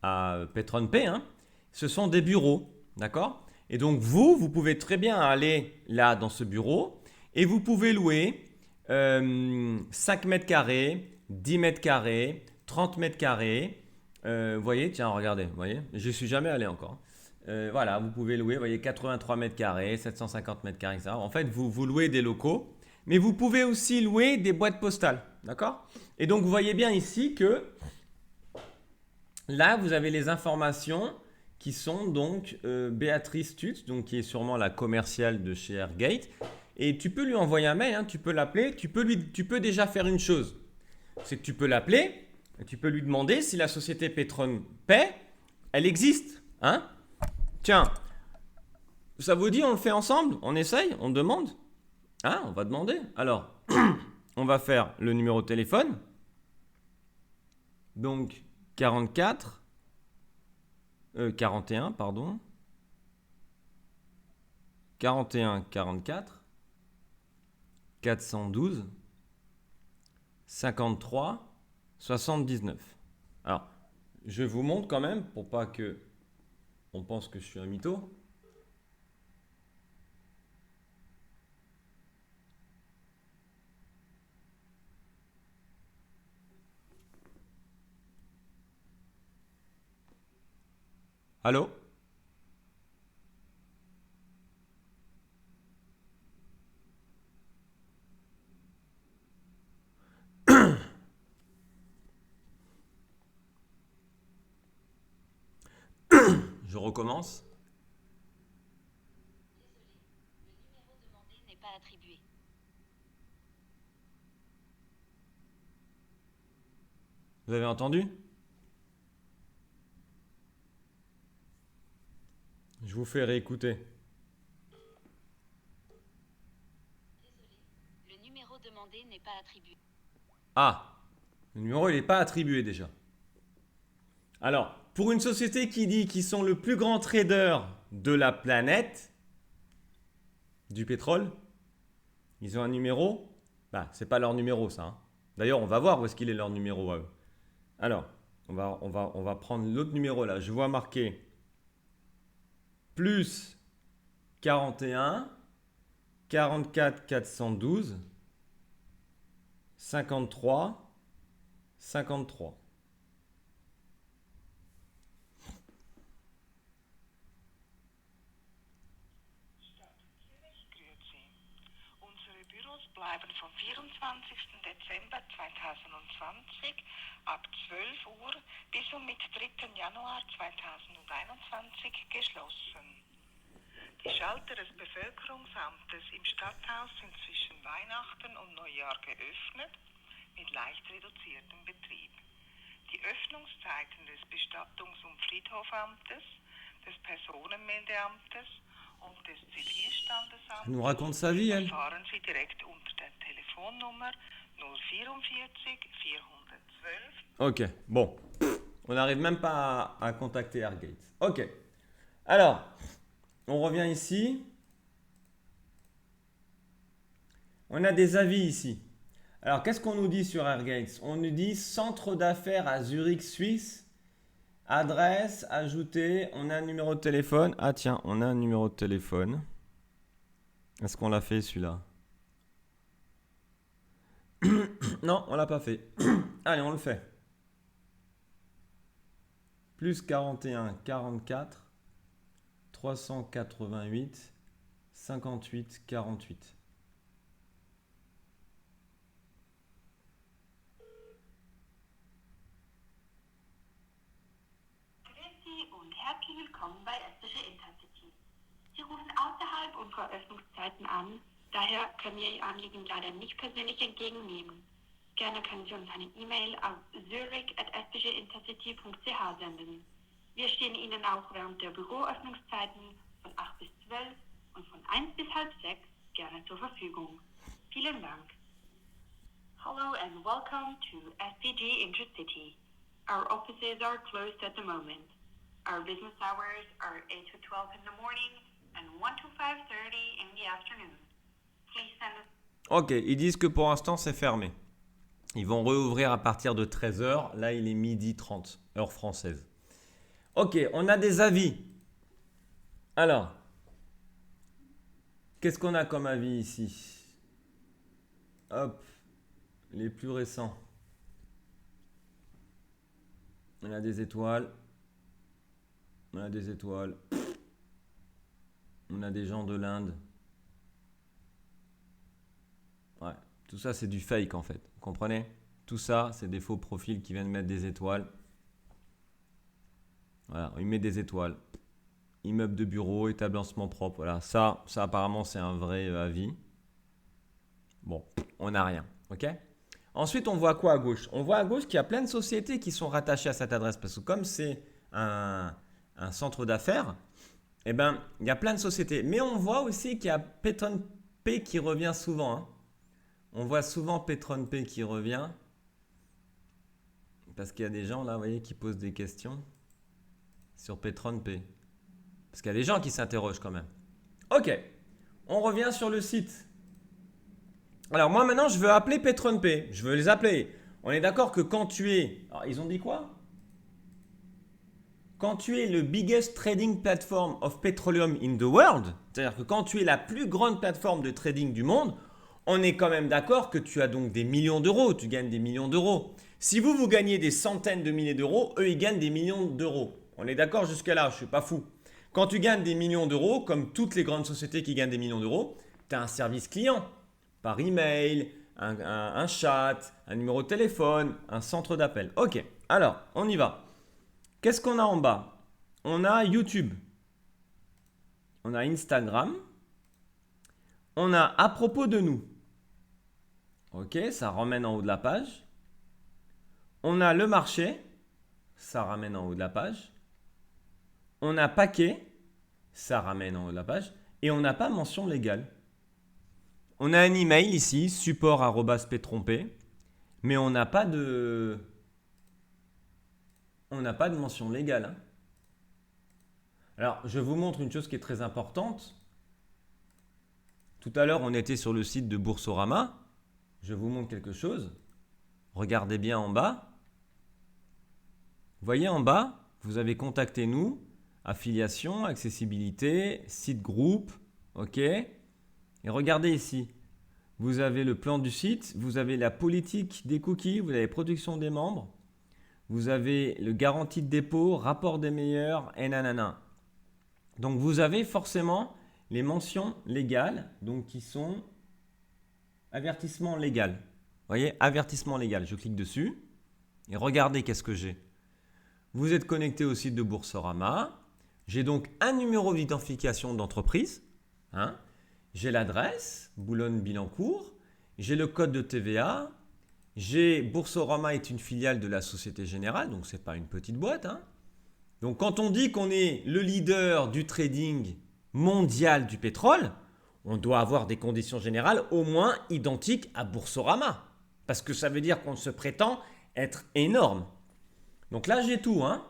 à PetronPay, hein. Ce sont des bureaux, d'accord? Et donc vous pouvez très bien aller là dans ce bureau et vous pouvez louer 5 mètres carrés, 10 mètres carrés, 30 mètres carrés. Vous voyez, tiens, regardez, vous voyez, je ne suis jamais allé encore. Voilà, vous pouvez louer, vous voyez, 83 mètres carrés, 750 mètres carrés, etc. En fait, vous louez des locaux, mais vous pouvez aussi louer des boîtes postales, d'accord? Et donc, vous voyez bien ici que là, vous avez les informations qui sont donc Béatrice Tutz, donc qui est sûrement la commerciale de chez Airgate. Et tu peux lui envoyer un mail, hein, tu peux l'appeler, tu peux déjà faire une chose. C'est que tu peux l'appeler, et tu peux lui demander si la société PetronPay, elle existe, hein? Tiens, ça vous dit, on le fait ensemble? On essaye? On demande? Hein? On va demander. Alors, on va faire le numéro de téléphone. Donc, 41, pardon. 41 44 412 53 79. Alors, je vous montre quand même pour pas que on pense que je suis un mytho. Allô? Je recommence. Le numéro demandé n'est pas attribué. Vous avez entendu? Je vous fais réécouter. Désolé, le numéro demandé n'est pas attribué. Ah, le numéro il n'est pas attribué déjà. Alors, pour une société qui dit qu'ils sont le plus grand trader de la planète, du pétrole, ils ont un numéro. Bah, c'est pas leur numéro ça, hein. D'ailleurs, on va voir où est-ce qu'il est leur numéro à eux. Alors, on va prendre l'autre numéro là. Je vois marqué plus 41 44 412 53 53. Grüezi. Unsere Büros bleiben vom 24. Dezember 2020 ab 12 Uhr bis und mit 3. Januar 2021 geschlossen. Die Schalter des Bevölkerungsamtes im Stadthaus sind zwischen Weihnachten und Neujahr geöffnet, mit leicht reduziertem Betrieb. Die Öffnungszeiten des Bestattungs- und Friedhofamtes, des Personenmeldeamtes und des Zivilstandesamtes Elle nous raconte sa vie, elle. erfahren Sie direkt unter der Telefonnummer 044 412. Ok, bon. On n'arrive même pas à contacter Airgate. Ok. Alors, on revient ici. On a des avis ici. Alors, qu'est-ce qu'on nous dit sur Airgate? On nous dit centre d'affaires à Zurich, Suisse. Adresse, ajouter. On a un numéro de téléphone. Ah tiens, on a un numéro de téléphone. Est-ce qu'on l'a fait celui-là? Non, on l'a pas fait. Allez, on le fait. Plus 41 44 388 58 48. Grüezi und herzlich willkommen bei Estische Intercity. Sie rufen außerhalb unserer Öffnungszeiten an, daher können wir Ihr Anliegen leider nicht persönlich entgegennehmen. Gerne können Sie uns eine E-Mail auf zurich@spgintercity.ch senden. Wir stehen Ihnen auch während der Büroöffnungszeiten von 8 bis 12 und von 1 bis halb 6 gerne zur Verfügung. Vielen Dank. Hello and welcome to SPG Intercity. Our offices are closed at the moment. Our business hours are 8 to 12 in the morning and 1 to 5:30 in the afternoon. Please send us. Ok, ils disent que pour l'instant c'est fermé. Ils vont réouvrir à partir de 13h. Là, il est 12h30, heure française. Ok, on a des avis. Alors, qu'est-ce qu'on a comme avis ici? Hop, les plus récents. On a des étoiles. On a des étoiles. On a des gens de l'Inde. Ouais, tout ça c'est du fake en fait. Vous comprenez? Tout ça, c'est des faux profils qui viennent mettre des étoiles. Voilà, il met des étoiles. Immeuble de bureau, établissement propre. Voilà, ça apparemment c'est un vrai avis. Bon, on n'a rien. Ok? Ensuite, on voit quoi à gauche? On voit à gauche qu'il y a plein de sociétés qui sont rattachées à cette adresse. Parce que comme c'est un centre d'affaires, eh ben, il y a plein de sociétés. Mais on voit aussi qu'il y a PetronPay qui revient souvent. Hein. On voit souvent PetronPay qui revient. Parce qu'il y a des gens là, vous voyez, qui posent des questions sur PetronPay. Parce qu'il y a des gens qui s'interrogent quand même. Ok, on revient sur le site. Alors moi maintenant, je veux appeler PetronPay. Je veux les appeler. On est d'accord que quand tu es... Alors ils ont dit quoi? Quand tu es le biggest trading platform of petroleum in the world, c'est-à-dire que quand tu es la plus grande plateforme de trading du monde, on est quand même d'accord que tu as donc des millions d'euros, tu gagnes des millions d'euros. Si vous gagnez des centaines de milliers d'euros, eux, ils gagnent des millions d'euros. On est d'accord jusqu'à là, je ne suis pas fou. Quand tu gagnes des millions d'euros, comme toutes les grandes sociétés qui gagnent des millions d'euros, tu as un service client, par email, un chat, un numéro de téléphone, un centre d'appel. Ok, alors, on y va. Qu'est-ce qu'on a en bas? On a YouTube, on a Instagram, on a à propos de nous. Ok, ça ramène en haut de la page. On a le marché, ça ramène en haut de la page. On a paquet, ça ramène en haut de la page. Et on n'a pas mention légale. On a un email ici, support@petronpay, mais on n'a pas de mention légale. Hein. Alors, je vous montre une chose qui est très importante. Tout à l'heure, on était sur le site de Boursorama. Je vous montre quelque chose. Regardez bien en bas. Vous voyez en bas, vous avez contacté nous, affiliation, accessibilité, site groupe, ok. Et regardez ici, vous avez le plan du site, vous avez la politique des cookies, vous avez production des membres, vous avez le garantie de dépôt, rapport des meilleurs, et nanana. Donc vous avez forcément les mentions légales, donc qui sont avertissement légal. Vous voyez, avertissement légal, je clique dessus et regardez qu'est-ce que j'ai. Vous êtes connecté au site de Boursorama. J'ai donc un numéro d'identification d'entreprise. Hein. J'ai l'adresse, Boulogne-Billancourt. J'ai le code de TVA. J'ai Boursorama est une filiale de la Société Générale, donc ce n'est pas une petite boîte. Hein. Donc quand on dit qu'on est le leader du trading mondial du pétrole, on doit avoir des conditions générales au moins identiques à Boursorama. Parce que ça veut dire qu'on se prétend être énorme. Donc là, j'ai tout. Hein.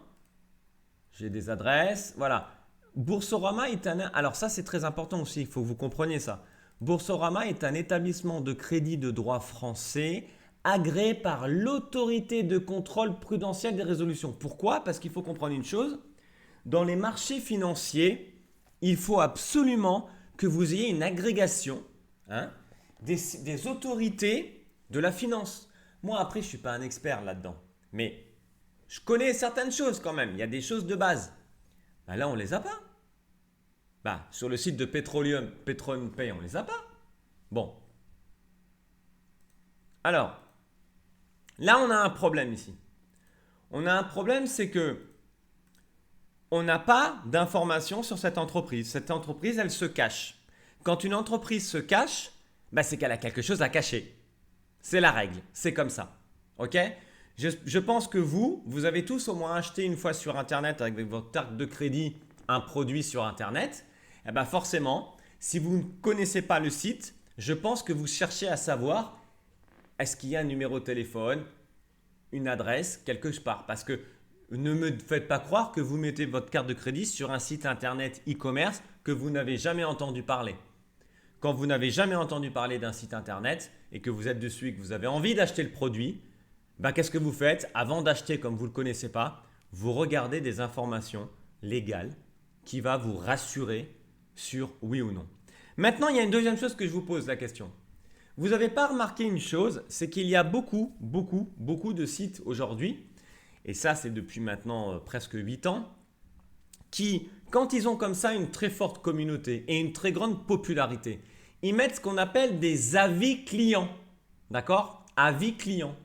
J'ai des adresses. Voilà. Boursorama est un... Alors ça, c'est très important aussi. Il faut que vous compreniez ça. Boursorama est un établissement de crédit de droit français agréé par l'autorité de contrôle prudentiel des résolutions. Pourquoi? Parce qu'il faut comprendre une chose. Dans les marchés financiers, il faut absolument que vous ayez une agrégation des autorités de la finance. Moi, après, je ne suis pas un expert là-dedans. Mais je connais certaines choses quand même. Il y a des choses de base. Ben là, on ne les a pas. Sur le site de PetronPay, on ne les a pas. Bon. Alors, là, on a un problème ici. On a un problème, c'est que on n'a pas d'informations sur cette entreprise. Cette entreprise, elle se cache. Quand une entreprise se cache, bah, c'est qu'elle a quelque chose à cacher. C'est la règle, c'est comme ça. Ok ? Je pense que vous avez tous au moins acheté une fois sur Internet avec votre carte de crédit un produit sur Internet. Et ben forcément, si vous ne connaissez pas le site, je pense que vous cherchez à savoir est-ce qu'il y a un numéro de téléphone, une adresse, quelque part. Parce que ne me faites pas croire que vous mettez votre carte de crédit sur un site Internet e-commerce que vous n'avez jamais entendu parler. Quand vous n'avez jamais entendu parler d'un site Internet et que vous êtes dessus et que vous avez envie d'acheter le produit, ben, qu'est-ce que vous faites? Avant d'acheter, comme vous ne le connaissez pas, vous regardez des informations légales qui va vous rassurer sur oui ou non. Maintenant, il y a une deuxième chose que je vous pose la question. Vous n'avez pas remarqué une chose, c'est qu'il y a beaucoup de sites aujourd'hui, et ça c'est depuis maintenant presque 8 ans, qui, quand ils ont comme ça une très forte communauté et une très grande popularité, ils mettent ce qu'on appelle des avis clients. D'accord? Avis clients.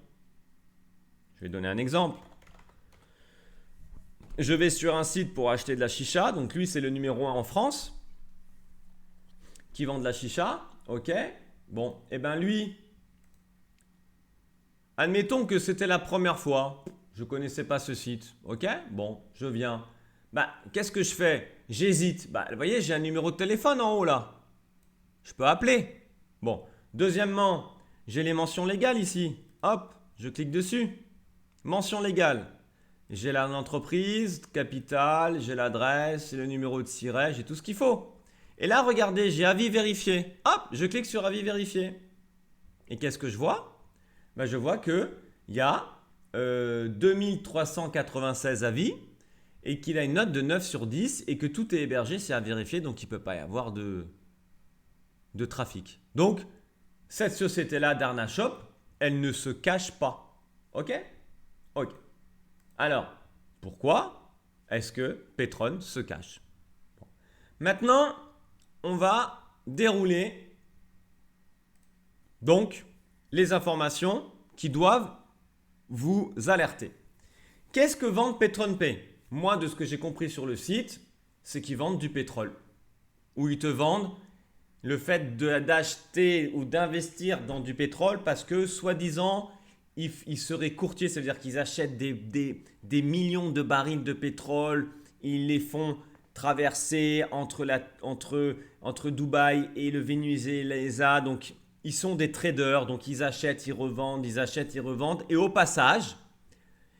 Je vais donner un exemple. Je vais sur un site pour acheter de la chicha. Donc lui, c'est le numéro 1 en France qui vend de la chicha. Ok. Bon, et bien lui, admettons que c'était la première fois. Je ne connaissais pas ce site. Ok. Bon, je viens. Bah, qu'est-ce que je fais? J'hésite. Bah, vous voyez, j'ai un numéro de téléphone en haut là. Je peux appeler. Bon. Deuxièmement, j'ai les mentions légales ici. Hop, je clique dessus. Mention légale. J'ai l'entreprise, capital, j'ai l'adresse, j'ai le numéro de siret, j'ai tout ce qu'il faut. Et là, regardez, j'ai avis vérifié. Hop, je clique sur avis vérifié. Et qu'est-ce que je vois? Ben, je vois qu'il y a 2396 avis et qu'il a une note de 9 sur 10 et que tout est hébergé, c'est à vérifier, donc il ne peut pas y avoir de trafic. Donc, cette société-là, Darna Shop, elle ne se cache pas. Ok? Ok. Alors, pourquoi est-ce que Petron se cache? Bon. Maintenant, on va dérouler donc les informations qui doivent vous alerter. Qu'est-ce que vendent PetronPay? Moi, de ce que j'ai compris sur le site, c'est qu'ils vendent du pétrole. Ou ils te vendent le fait d'acheter ou d'investir dans du pétrole parce que, soi-disant, ils seraient courtiers, c'est-à-dire qu'ils achètent des millions de barils de pétrole, ils les font traverser entre Dubaï et le Venezuela, donc ils sont des traders, donc ils achètent, ils revendent, ils achètent, ils revendent, et au passage,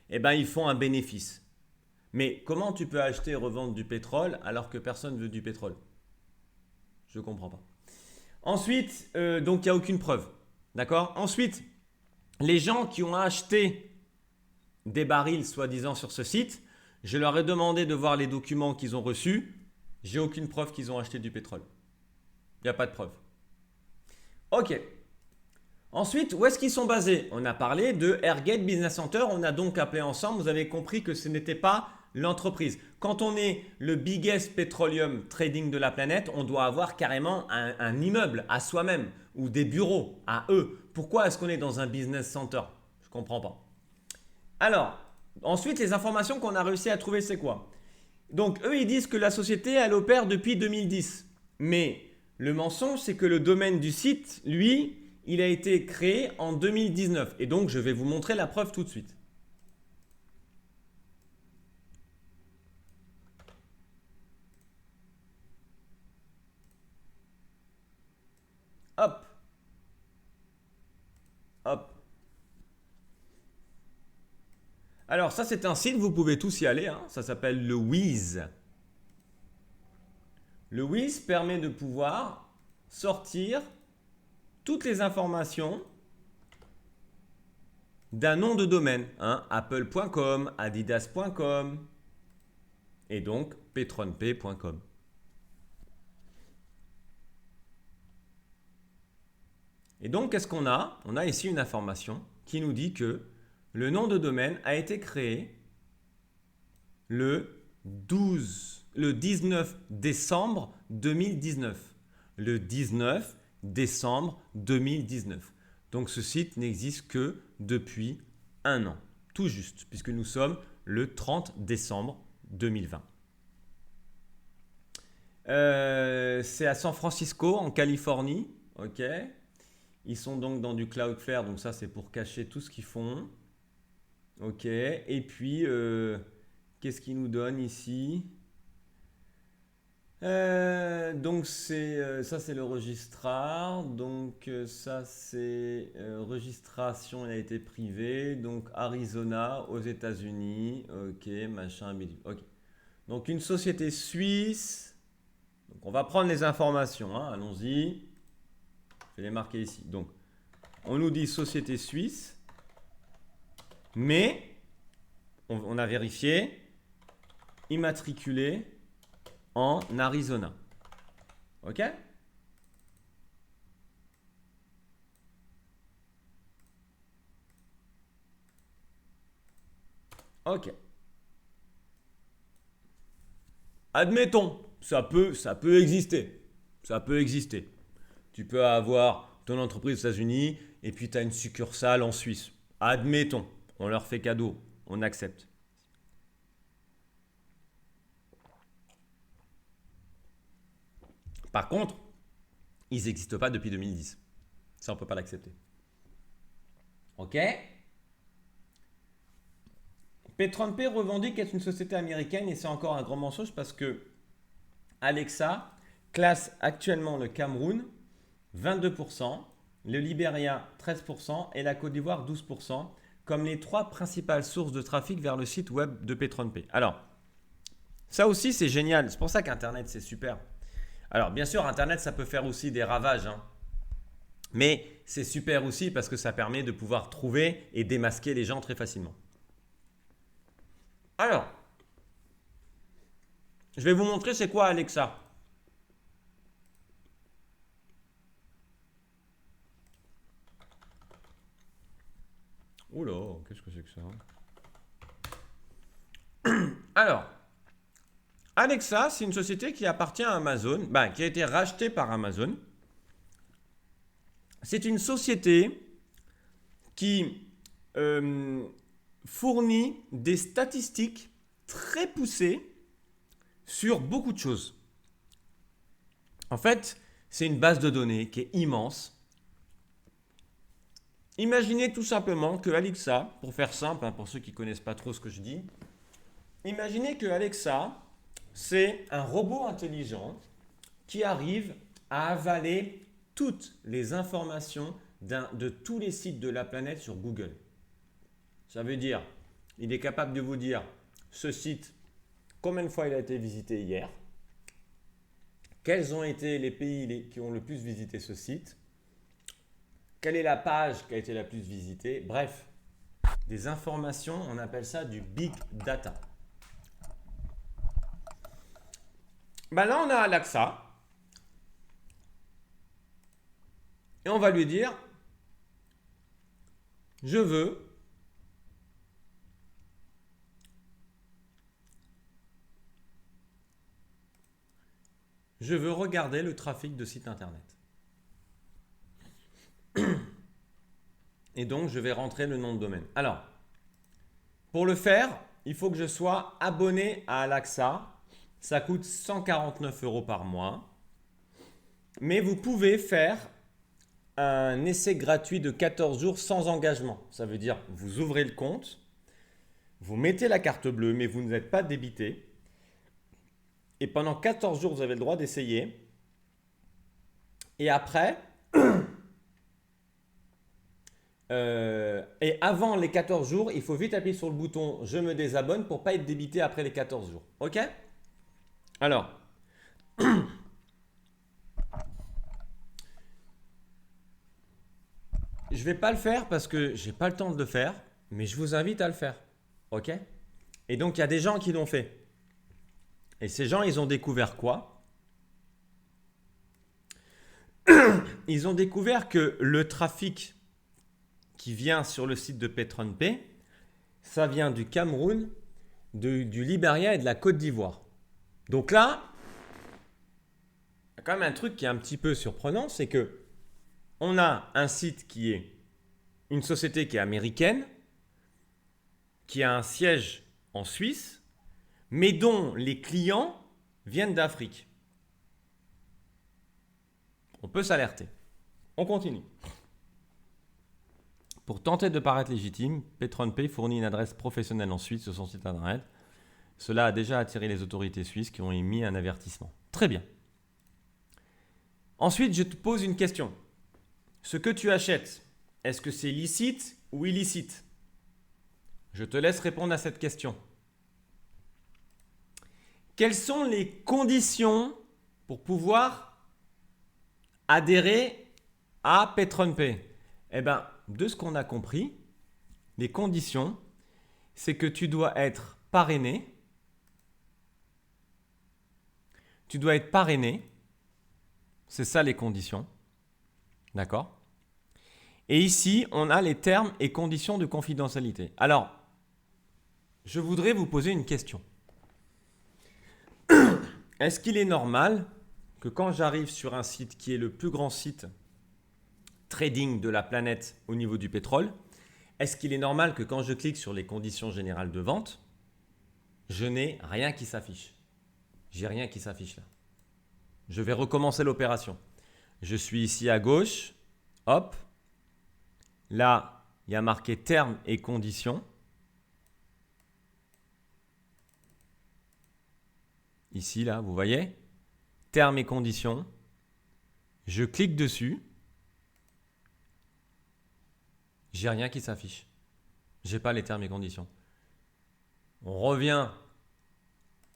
eh ben, ils font un bénéfice. Mais comment tu peux acheter et revendre du pétrole alors que personne veut du pétrole? Je ne comprends pas. Ensuite, donc il n'y a aucune preuve, d'accord? Ensuite, les gens qui ont acheté des barils soi-disant sur ce site, je leur ai demandé de voir les documents qu'ils ont reçus. J'ai aucune preuve qu'ils ont acheté du pétrole. Il n'y a pas de preuve. Ok. Ensuite, où est-ce qu'ils sont basés? On a parlé de Airgate Business Center. On a donc appelé ensemble. Vous avez compris que ce n'était pas l'entreprise. Quand on est le biggest petroleum trading de la planète, on doit avoir carrément un immeuble à soi-même ou des bureaux à eux. Pourquoi est-ce qu'on est dans un business center? Je ne comprends pas. Alors, ensuite, les informations qu'on a réussi à trouver, c'est quoi? Donc, eux, ils disent que la société, elle opère depuis 2010. Mais le mensonge, c'est que le domaine du site, lui, il a été créé en 2019. Et donc, je vais vous montrer la preuve tout de suite. Hop. Hop. Alors ça c'est un site, vous pouvez tous y aller, hein. Ça s'appelle le Wiz. Le Wiz permet de pouvoir sortir toutes les informations d'un nom de domaine, hein. Apple.com, adidas.com et donc petronpay.com. Et donc qu'est-ce qu'on a? On a ici une information qui nous dit que le nom de domaine a été créé le 19 décembre 2019. Le 19 décembre 2019. Donc ce site n'existe que depuis 1 an. Tout juste, puisque nous sommes le 30 décembre 2020. C'est à San Francisco, en Californie. Ok. Ils sont donc dans du Cloudflare, donc ça c'est pour cacher tout ce qu'ils font. Ok. Et puis, qu'est-ce qu'ils nous donnent ici? Donc ça c'est le registrar, donc ça c'est registration, elle a été privée, donc Arizona aux États-Unis, ok, machin, bidule, ok. Donc une société suisse, donc on va prendre les informations, hein, allons-y, je vais les marquer ici. Donc on nous dit société suisse, mais on a vérifié, immatriculé en Arizona. Ok? Ok. Admettons, ça peut exister. Ça peut exister. Tu peux avoir ton entreprise aux États-Unis et puis tu as une succursale en Suisse. Admettons, on leur fait cadeau, on accepte. Par contre, ils n'existent pas depuis 2010. Ça, on ne peut pas l'accepter. Ok? P30P revendique être une société américaine et c'est encore un grand mensonge parce que Alexa classe actuellement le Cameroun 22%, le Libéria 13% et la Côte d'Ivoire 12% comme les 3 principales sources de trafic vers le site web de P30P. Alors, ça aussi c'est génial. C'est pour ça qu'Internet c'est super. Alors, bien sûr, Internet, ça peut faire aussi des ravages, hein. Mais c'est super aussi parce que ça permet de pouvoir trouver et démasquer les gens très facilement. Alors, je vais vous montrer c'est quoi Alexa. Oula, qu'est-ce que c'est que ça? Alors, Alexa, c'est une société qui appartient à Amazon, qui a été rachetée par Amazon. C'est une société qui fournit des statistiques très poussées sur beaucoup de choses. En fait, c'est une base de données qui est immense. Imaginez tout simplement que Alexa, pour faire simple, hein, pour ceux qui ne connaissent pas trop ce que je dis, imaginez que Alexa, c'est un robot intelligent qui arrive à avaler toutes les informations de tous les sites de la planète sur Google. Ça veut dire, il est capable de vous dire ce site, combien de fois il a été visité hier, quels ont été les pays qui ont le plus visité ce site, quelle est la page qui a été la plus visitée, bref, des informations, on appelle ça du big data. Là, on a Alexa. Et on va lui dire, je veux regarder le trafic de site internet. Et donc, je vais rentrer le nom de domaine. Alors, pour le faire, il faut que je sois abonné à Alexa. Ça coûte 149 € par mois. Mais vous pouvez faire un essai gratuit de 14 jours sans engagement. Ça veut dire, vous ouvrez le compte, vous mettez la carte bleue, mais vous n'êtes pas débité. Et pendant 14 jours, vous avez le droit d'essayer. Et après, et avant les 14 jours, il faut vite appuyer sur le bouton « Je me désabonne » pour ne pas être débité après les 14 jours. OK? Alors, je ne vais pas le faire parce que je n'ai pas le temps de le faire, mais je vous invite à le faire. OK? Et donc, il y a des gens qui l'ont fait. Et ces gens, ils ont découvert quoi? Ils ont découvert que le trafic qui vient sur le site de P30P, ça vient du Cameroun, du Libéria et de la Côte d'Ivoire. Donc là, il y a quand même un truc qui est un petit peu surprenant, c'est que on a un site qui est une société qui est américaine, qui a un siège en Suisse, mais dont les clients viennent d'Afrique. On peut s'alerter. On continue. Pour tenter de paraître légitime, PetronPay fournit une adresse professionnelle en Suisse sur son site internet. Cela a déjà attiré les autorités suisses qui ont émis un avertissement. Très bien. Ensuite, je te pose une question. Ce que tu achètes, est-ce que c'est licite ou illicite? Je te laisse répondre à cette question. Quelles sont les conditions pour pouvoir adhérer à PetronPay? Eh bien, de ce qu'on a compris, les conditions, c'est que tu dois être parrainé. Tu dois être parrainé. C'est ça les conditions. D'accord? Et ici, on a les termes et conditions de confidentialité. Alors, je voudrais vous poser une question. Est-ce qu'il est normal que quand j'arrive sur un site qui est le plus grand site trading de la planète au niveau du pétrole, est-ce qu'il est normal que quand je clique sur les conditions générales de vente, je n'ai rien qui s'affiche? J'ai rien qui s'affiche là. Je vais recommencer l'opération. Je suis ici à gauche. Hop. Là, il y a marqué termes et conditions. Ici, là, vous voyez? Termes et conditions. Je clique dessus. J'ai rien qui s'affiche. J'ai pas les termes et conditions. On revient.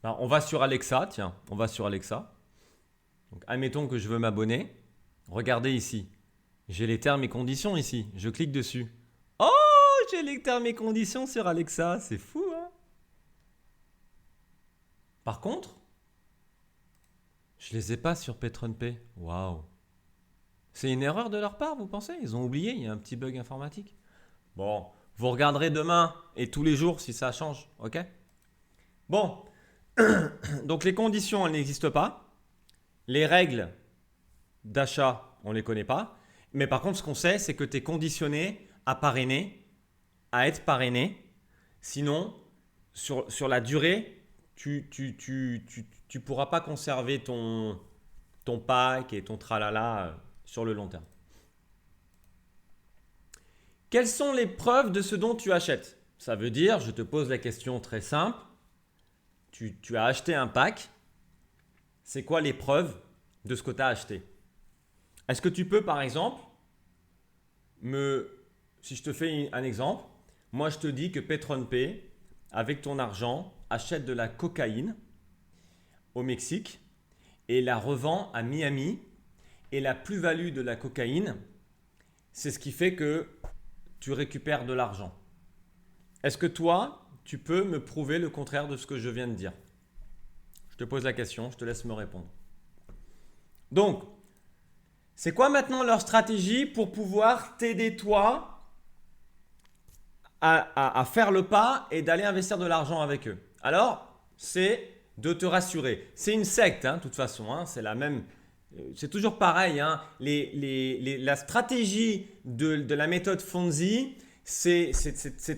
Alors, on va sur Alexa. Tiens, on va sur Alexa. Donc, admettons que je veux m'abonner. Regardez ici. J'ai les termes et conditions ici. Je clique dessus. Oh, j'ai les termes et conditions sur Alexa. C'est fou, hein? Par contre, je les ai pas sur PetronPay. Waouh. C'est une erreur de leur part, vous pensez? Ils ont oublié, il y a un petit bug informatique. Bon, vous regarderez demain et tous les jours si ça change, ok? Bon, donc les conditions, elles n'existent pas. Les règles d'achat, on ne les connaît pas. Mais par contre, ce qu'on sait, c'est que tu es conditionné à parrainer, à être parrainé. Sinon, sur la durée, tu pourras pas conserver ton pack et ton tralala sur le long terme. Quelles sont les preuves de ce dont tu achètes? Ça veut dire, je te pose la question très simple, tu as acheté un pack, c'est quoi les preuves de ce que tu as acheté? Est-ce que tu peux par exemple, si je te fais un exemple, moi je te dis que PetronPay, avec ton argent, achète de la cocaïne au Mexique et la revend à Miami. Et la plus-value de la cocaïne, c'est ce qui fait que tu récupères de l'argent. Est-ce que toi, tu peux me prouver le contraire de ce que je viens de dire? Je te pose la question, je te laisse me répondre. Donc, c'est quoi maintenant leur stratégie pour pouvoir t'aider toi à faire le pas et d'aller investir de l'argent avec eux? Alors, c'est de te rassurer. C'est une secte, de toute façon, hein, c'est la même... C'est toujours pareil, hein. La stratégie de la méthode Fonzi, c'est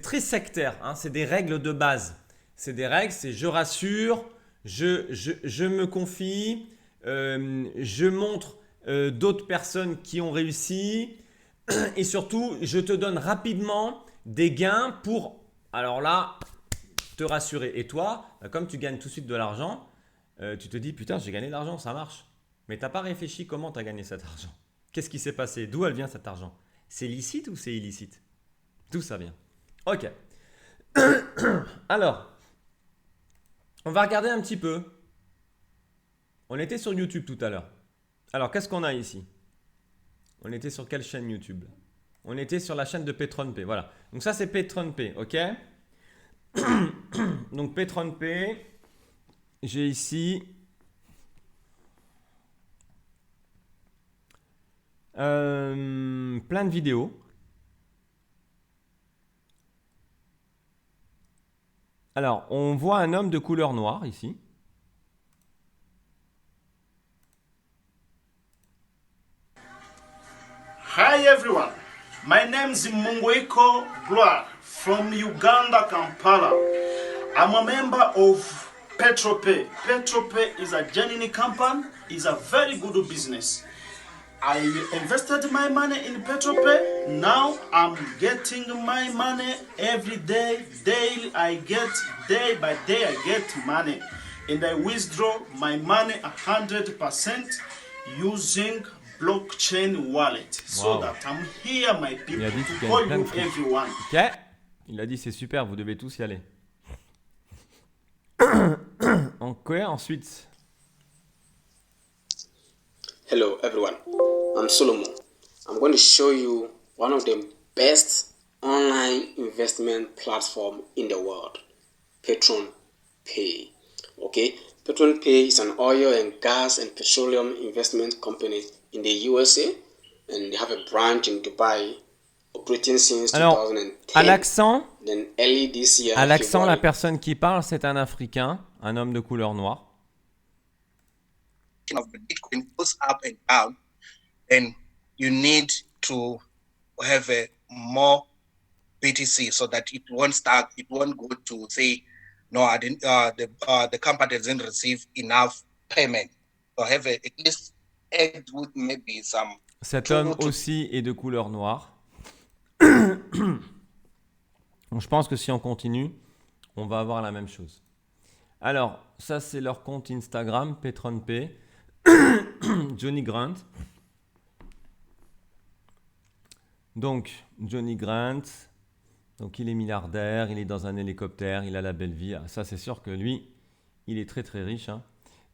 très sectaire, hein. C'est des règles de base. C'est des règles, c'est je rassure, je me confie, je montre d'autres personnes qui ont réussi et surtout, je te donne rapidement des gains pour, alors là, te rassurer. Et toi, comme tu gagnes tout de suite de l'argent, tu te dis putain, j'ai gagné de l'argent, ça marche. Mais tu n'as pas réfléchi comment tu as gagné cet argent. Qu'est-ce qui s'est passé? D'où elle vient cet argent? C'est licite ou c'est illicite? D'où ça vient? Ok. Alors, on va regarder un petit peu. On était sur YouTube tout à l'heure. Alors, qu'est-ce qu'on a ici? On était sur quelle chaîne YouTube? On était sur la chaîne de PetronPay. Voilà. Donc ça, c'est PetronPay. Ok. Donc PetronPay, j'ai ici... plein de vidéos. Alors, on voit un homme de couleur noire ici. Hi everyone, my name is Mungweko Gloire from Uganda, Kampala. I'm a member of PetronPay. PetronPay is a genuine company, is a very good business. I invested my money in PetroPay. Now I'm getting my money every day. Daily day by day I get money. And I withdraw my money 100% using blockchain wallet. So Wow. that I'm here, my people, Il a dit to qu'il call gagne plein de you fric. everyone. Ok. Il a dit c'est super, vous devez tous y aller. Ok, ensuite. Hello everyone, I'm Solomon. I'm going to show you one of the best online investment platform in the world, Petron Pay. Okay, Petron Pay is an oil and gas and petroleum investment company in the USA, and they have a branch in Dubai, operating since Alors, 2010. à l'accent, Then early this year, la February, personne qui parle, c'est un Africain, un homme de couleur noire. of the Bitcoin goes up and down, then you need to have a more BTC so that it won't go to say, no, I didn't. The company doesn't receive enough payment. So have at least add with maybe some. Cet homme aussi est de couleur noire. Donc, je pense que si on continue, on va avoir la même chose. Alors, ça c'est leur compte Instagram, PetronPay. Johnny Grant. Donc, Johnny Grant, donc il est milliardaire, il est dans un hélicoptère, il a la belle vie. Ah, ça, c'est sûr que lui, il est très très riche. Hein.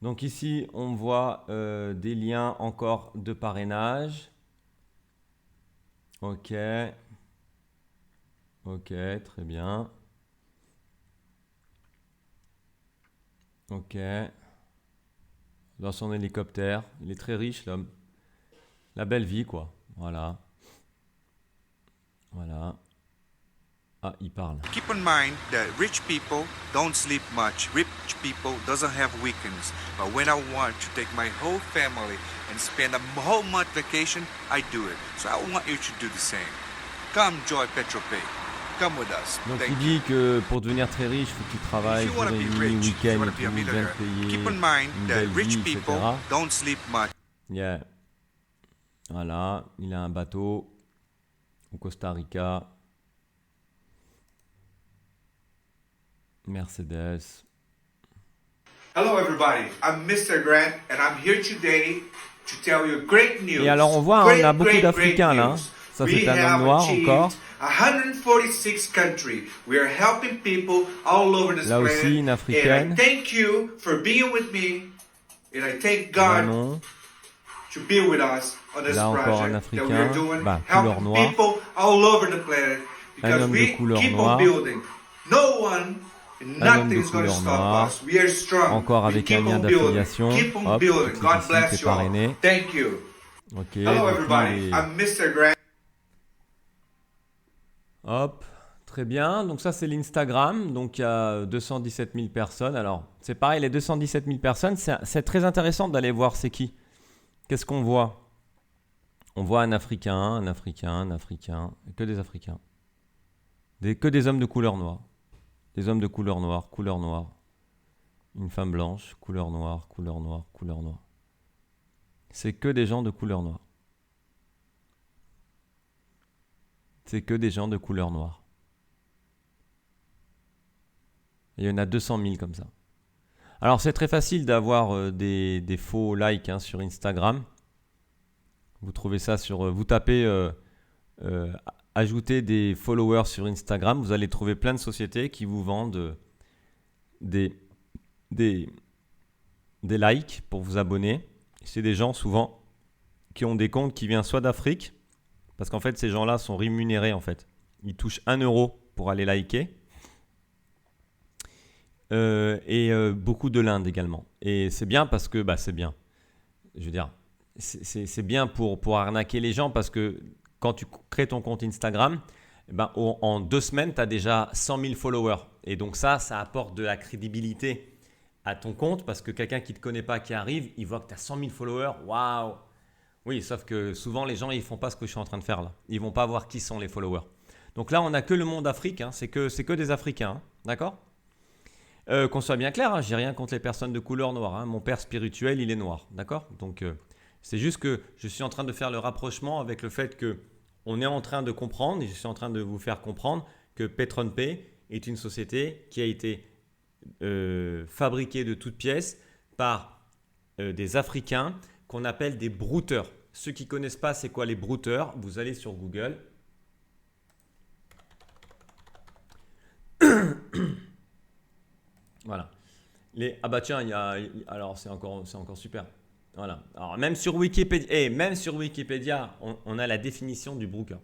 Donc ici, on voit des liens encore de parrainage. Ok. Ok, très bien. Ok. Dans son hélicoptère. Il est très riche, l'homme. La belle vie, quoi. Voilà. Voilà. Ah, il parle. Keep in mind that rich people don't sleep much. Rich people doesn't have weekends. But when I want to take my whole family and spend a whole month vacation, I do it. So I want you to do the same. Come join PetroPay. Come with us. Donc Thank il dit que pour devenir très riche, il faut qu'il travaille If you jour want to et be nuit, rich, if you week-end want et to tout, be a bien millionaire, payé, keep in mind une that belle rich vie, people etc. don't sleep much. Yeah. Voilà, il a un bateau au Costa Rica. Mercedes. Hello everybody, I'm Mr. Grant and I'm here today to tell you great news. Et alors on voit, on a beaucoup d'Africains là. Ça c'est un homme noir encore. 146 countries. We are helping people all over this Là planet. aussi une africaine. And I thank you for being with me. And I thank God Manon. to be with us on this Là encore un project that Africain, we are doing, bah, couleur helping noire. people all over the planet. Un Because homme de we couleur keep noire. on building. No one and Un homme de nothing is going to couleur stop noire. us. We are strong. Encore We avec un keep lien on building. d'affiliation. Keep on Hop, building. clique God ici, bless t'es you all. parrainé. Thank you. Ok. Hello donc everybody, lui, il est- I'm Mr. Grant. Hop, très bien. Donc ça, c'est l'Instagram. Donc il y a 217 000 personnes. Alors, c'est pareil, les 217 000 personnes, c'est très intéressant d'aller voir c'est qui. Qu'est-ce qu'on voit? On voit un Africain, que des Africains. Que des hommes de couleur noire. Des hommes de couleur noire, couleur noire. Une femme blanche, couleur noire, couleur noire, couleur noire. C'est que des gens de couleur noire. C'est que des gens de couleur noire. Et il y en a 200 000 comme ça. Alors c'est très facile d'avoir des faux likes hein, sur Instagram. Vous trouvez ça sur... vous tapez ajouter des followers sur Instagram. Vous allez trouver plein de sociétés qui vous vendent des likes pour vous abonner. C'est des gens souvent qui ont des comptes qui viennent soit d'Afrique, parce qu'en fait ces gens-là sont rémunérés en fait. Ils touchent 1 euro pour aller liker. Et beaucoup de l'Inde également. Et c'est bien parce que, c'est bien. Je veux dire, c'est bien pour arnaquer les gens parce que quand tu crées ton compte Instagram, en 2 semaines, tu as déjà 100 000 followers. Et donc ça apporte de la crédibilité à ton compte parce que quelqu'un qui ne te connaît pas, qui arrive, il voit que tu as 100 000 followers. Waouh! Oui, sauf que souvent, les gens, ils ne font pas ce que je suis en train de faire là. Ils ne vont pas voir qui sont les followers. Donc là, on n'a que le monde Afrique. Hein. C'est que des Africains. Hein. D'accord? Qu'on soit bien clair, hein, j'ai rien contre les personnes de couleur noire. Hein. Mon père spirituel, il est noir. D'accord? Donc, C'est juste que je suis en train de faire le rapprochement avec le fait que on est en train de comprendre, et je suis en train de vous faire comprendre que PetronPay est une société qui a été fabriquée de toutes pièces par des Africains qu'on appelle des brouteurs. Ceux qui ne connaissent pas c'est quoi les brouteurs, vous allez sur Google. Voilà. Ah bah tiens, alors c'est encore super. Voilà. Alors même sur Wikipédia, on a la définition du broker.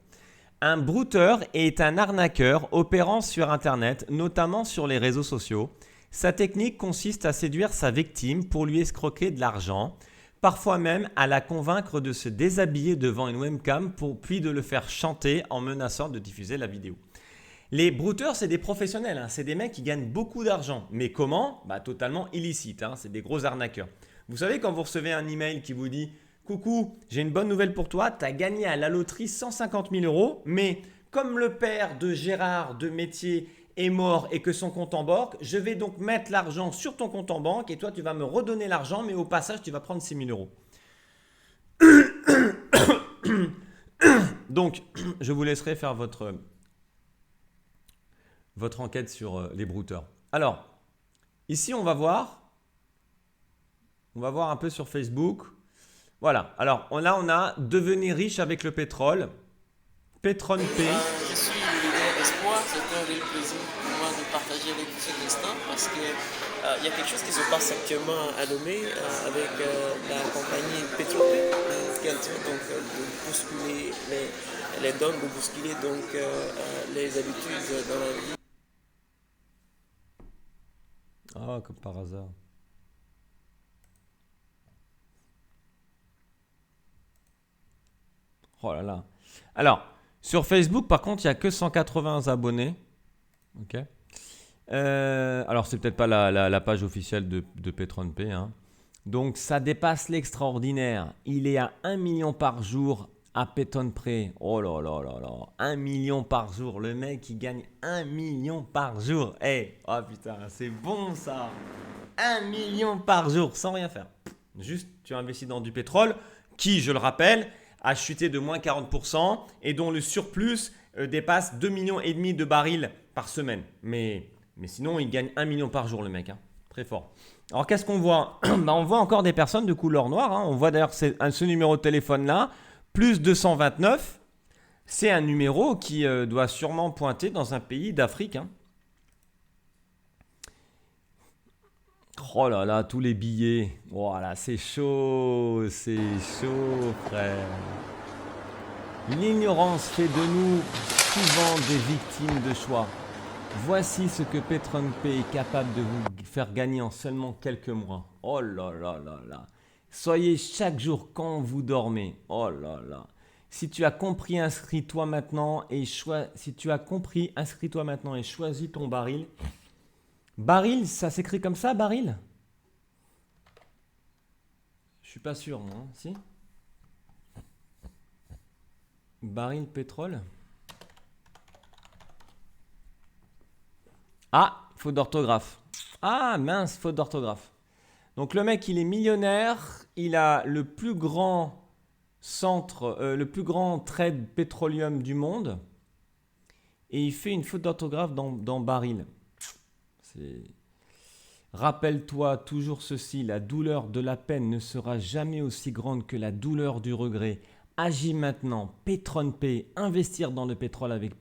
Un brouteur est un arnaqueur opérant sur Internet, notamment sur les réseaux sociaux. Sa technique consiste à séduire sa victime pour lui escroquer de l'argent, parfois même à la convaincre de se déshabiller devant une webcam puis de le faire chanter en menaçant de diffuser la vidéo. Les brouteurs, c'est des professionnels, c'est des mecs qui gagnent beaucoup d'argent. Mais comment ? Totalement illicite, c'est des gros arnaqueurs. Vous savez quand vous recevez un email qui vous dit « Coucou, j'ai une bonne nouvelle pour toi, tu as gagné à la loterie 150 000 €, mais comme le père de Gérard de Métier est mort et que son compte en banque, je vais donc mettre l'argent sur ton compte en banque et toi tu vas me redonner l'argent, mais au passage tu vas prendre 6 000 €. Donc, je vous laisserai faire votre enquête sur les brouteurs. Alors, ici on va voir un peu sur Facebook. Voilà, alors là on a devenir riche avec le pétrole, PetronPay. Je suis leader Espoir, c'est un réel plaisir pour moi de partager avec vous cet instant parce que il y a quelque chose qui se passe actuellement à Lomé avec la compagnie PetronPay qui est en train donc de bousculer les donnes, de bousculer donc les habitudes dans la vie. Ah, comme par hasard. Oh là là. Alors, sur Facebook, par contre, il n'y a que 180 abonnés. Ok. Alors, c'est peut-être pas la page officielle de PetronPay. Donc, ça dépasse l'extraordinaire. Il est à 1 million par jour à PetronPay. Oh là là là là. 1 million par jour. Le mec, il gagne 1 million par jour. Oh putain, c'est bon ça. 1 million par jour, sans rien faire. Juste, tu investis dans du pétrole qui, je le rappelle, a chuté de moins 40% et dont le surplus dépasse 2,5 millions de barils par semaine. Mais sinon, il gagne 1 million par jour, le mec. Très fort. Alors, qu'est-ce qu'on voit ? On voit encore des personnes de couleur noire. On voit d'ailleurs ce numéro de téléphone-là, plus 229. C'est un numéro qui doit sûrement pointer dans un pays d'Afrique. Oh là là, tous les billets. Voilà, c'est chaud, frère. L'ignorance fait de nous souvent des victimes de choix. Voici ce que PetronPay est capable de vous faire gagner en seulement quelques mois. Oh là là là là. Soyez chaque jour quand vous dormez. Oh là là. Si tu as compris, inscris-toi maintenant et choisis ton baril. Baril, ça s'écrit comme ça, baril ? Je suis pas sûr, moi. Si ? Baril pétrole ? Ah, faute d'orthographe. Ah, mince, faute d'orthographe. Donc le mec, il est millionnaire. Il a le plus grand le plus grand trade pétroleum du monde. Et il fait une faute d'orthographe dans baril. Rappelle-toi toujours ceci, la douleur de la peine ne sera jamais aussi grande que la douleur du regret. Agis maintenant, PetronPay, investir dans le pétrole avec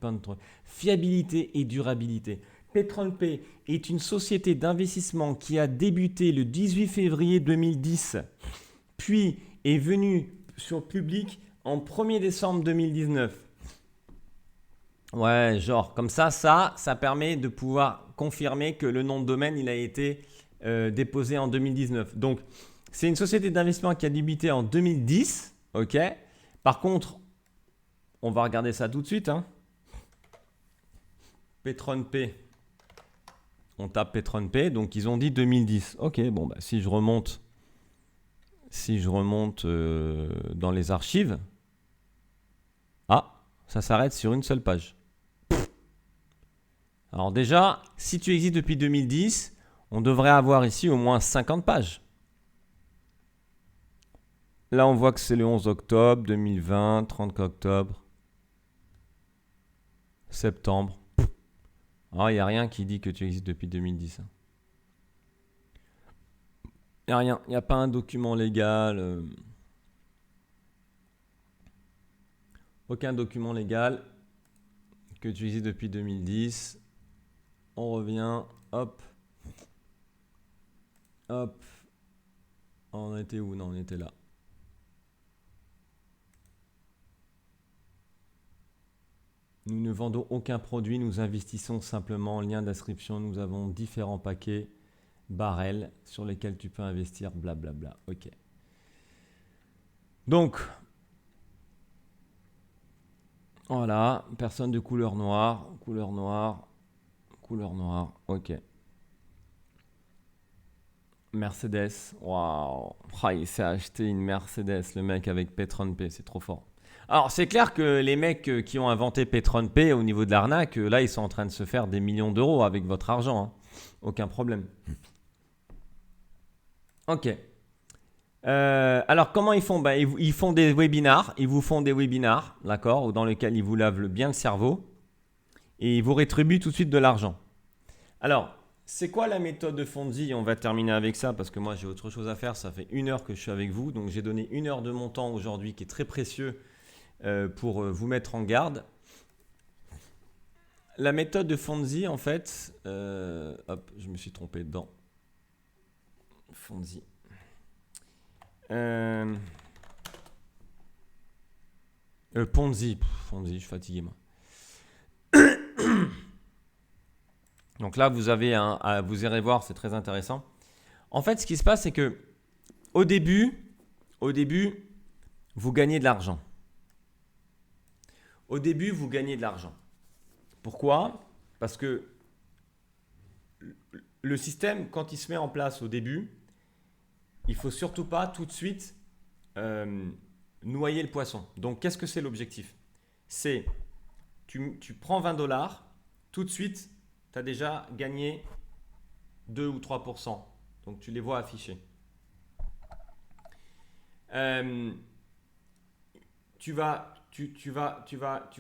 fiabilité et durabilité. PetronPay est une société d'investissement qui a débuté le 18 février 2010, puis est venue sur public en 1er décembre 2019. Ouais, genre comme ça permet de pouvoir confirmer que le nom de domaine il a été déposé en 2019. Donc, c'est une société d'investissement qui a débuté en 2010, ok. Par contre, on va regarder ça tout de suite. PetronPay. On tape PetronPay, donc ils ont dit 2010. Ok, bon, bah, si je remonte dans les archives, ça s'arrête sur une seule page. Alors déjà, si tu existes depuis 2010, on devrait avoir ici au moins 50 pages. Là, on voit que c'est le 11 octobre 2020, 30 octobre, septembre. Alors, il n'y a rien qui dit que tu existes depuis 2010. Il n'y a rien. Il n'y a pas un document légal. Aucun document légal que tu existes depuis 2010. On revient. Hop. Hop. On était où? Non, on était là. Nous ne vendons aucun produit, nous investissons simplement. Lien d'inscription, nous avons différents paquets, barrels sur lesquels tu peux investir, blablabla. Ok. Donc, voilà, personne de couleur noire, couleur noire, couleur noire, ok. Mercedes, waouh, il s'est acheté une Mercedes, le mec avec PetronPay, c'est trop fort. Alors, c'est clair que les mecs qui ont inventé PetronPay au niveau de l'arnaque, là, ils sont en train de se faire des millions d'euros avec votre argent. Hein. Aucun problème. Ok. Alors, comment ils font? Ils font des webinars. Ils vous font des webinars, d'accord, dans lesquels ils vous lavent bien le cerveau et ils vous rétribuent tout de suite de l'argent. Alors, c'est quoi la méthode de Fonzi? On va terminer avec ça parce que moi, j'ai autre chose à faire. Ça fait 1 heure que je suis avec vous. Donc, j'ai donné 1 heure de mon temps aujourd'hui qui est très précieux pour vous mettre en garde. La méthode de Fonzi, en fait, hop, je me suis trompé dedans. Fonzi. Ponzi, Fonzi, je suis fatigué moi. Donc là, vous irez voir, c'est très intéressant. En fait, ce qui se passe, c'est que au début, vous gagnez de l'argent. Au début, vous gagnez de l'argent. Pourquoi? Parce que le système, quand il se met en place au début, il ne faut surtout pas tout de suite noyer le poisson. Donc, qu'est-ce que c'est l'objectif? C'est, tu prends 20 $, tout de suite, tu as déjà gagné 2 ou 3%. Donc, tu les vois affichés. Tu vas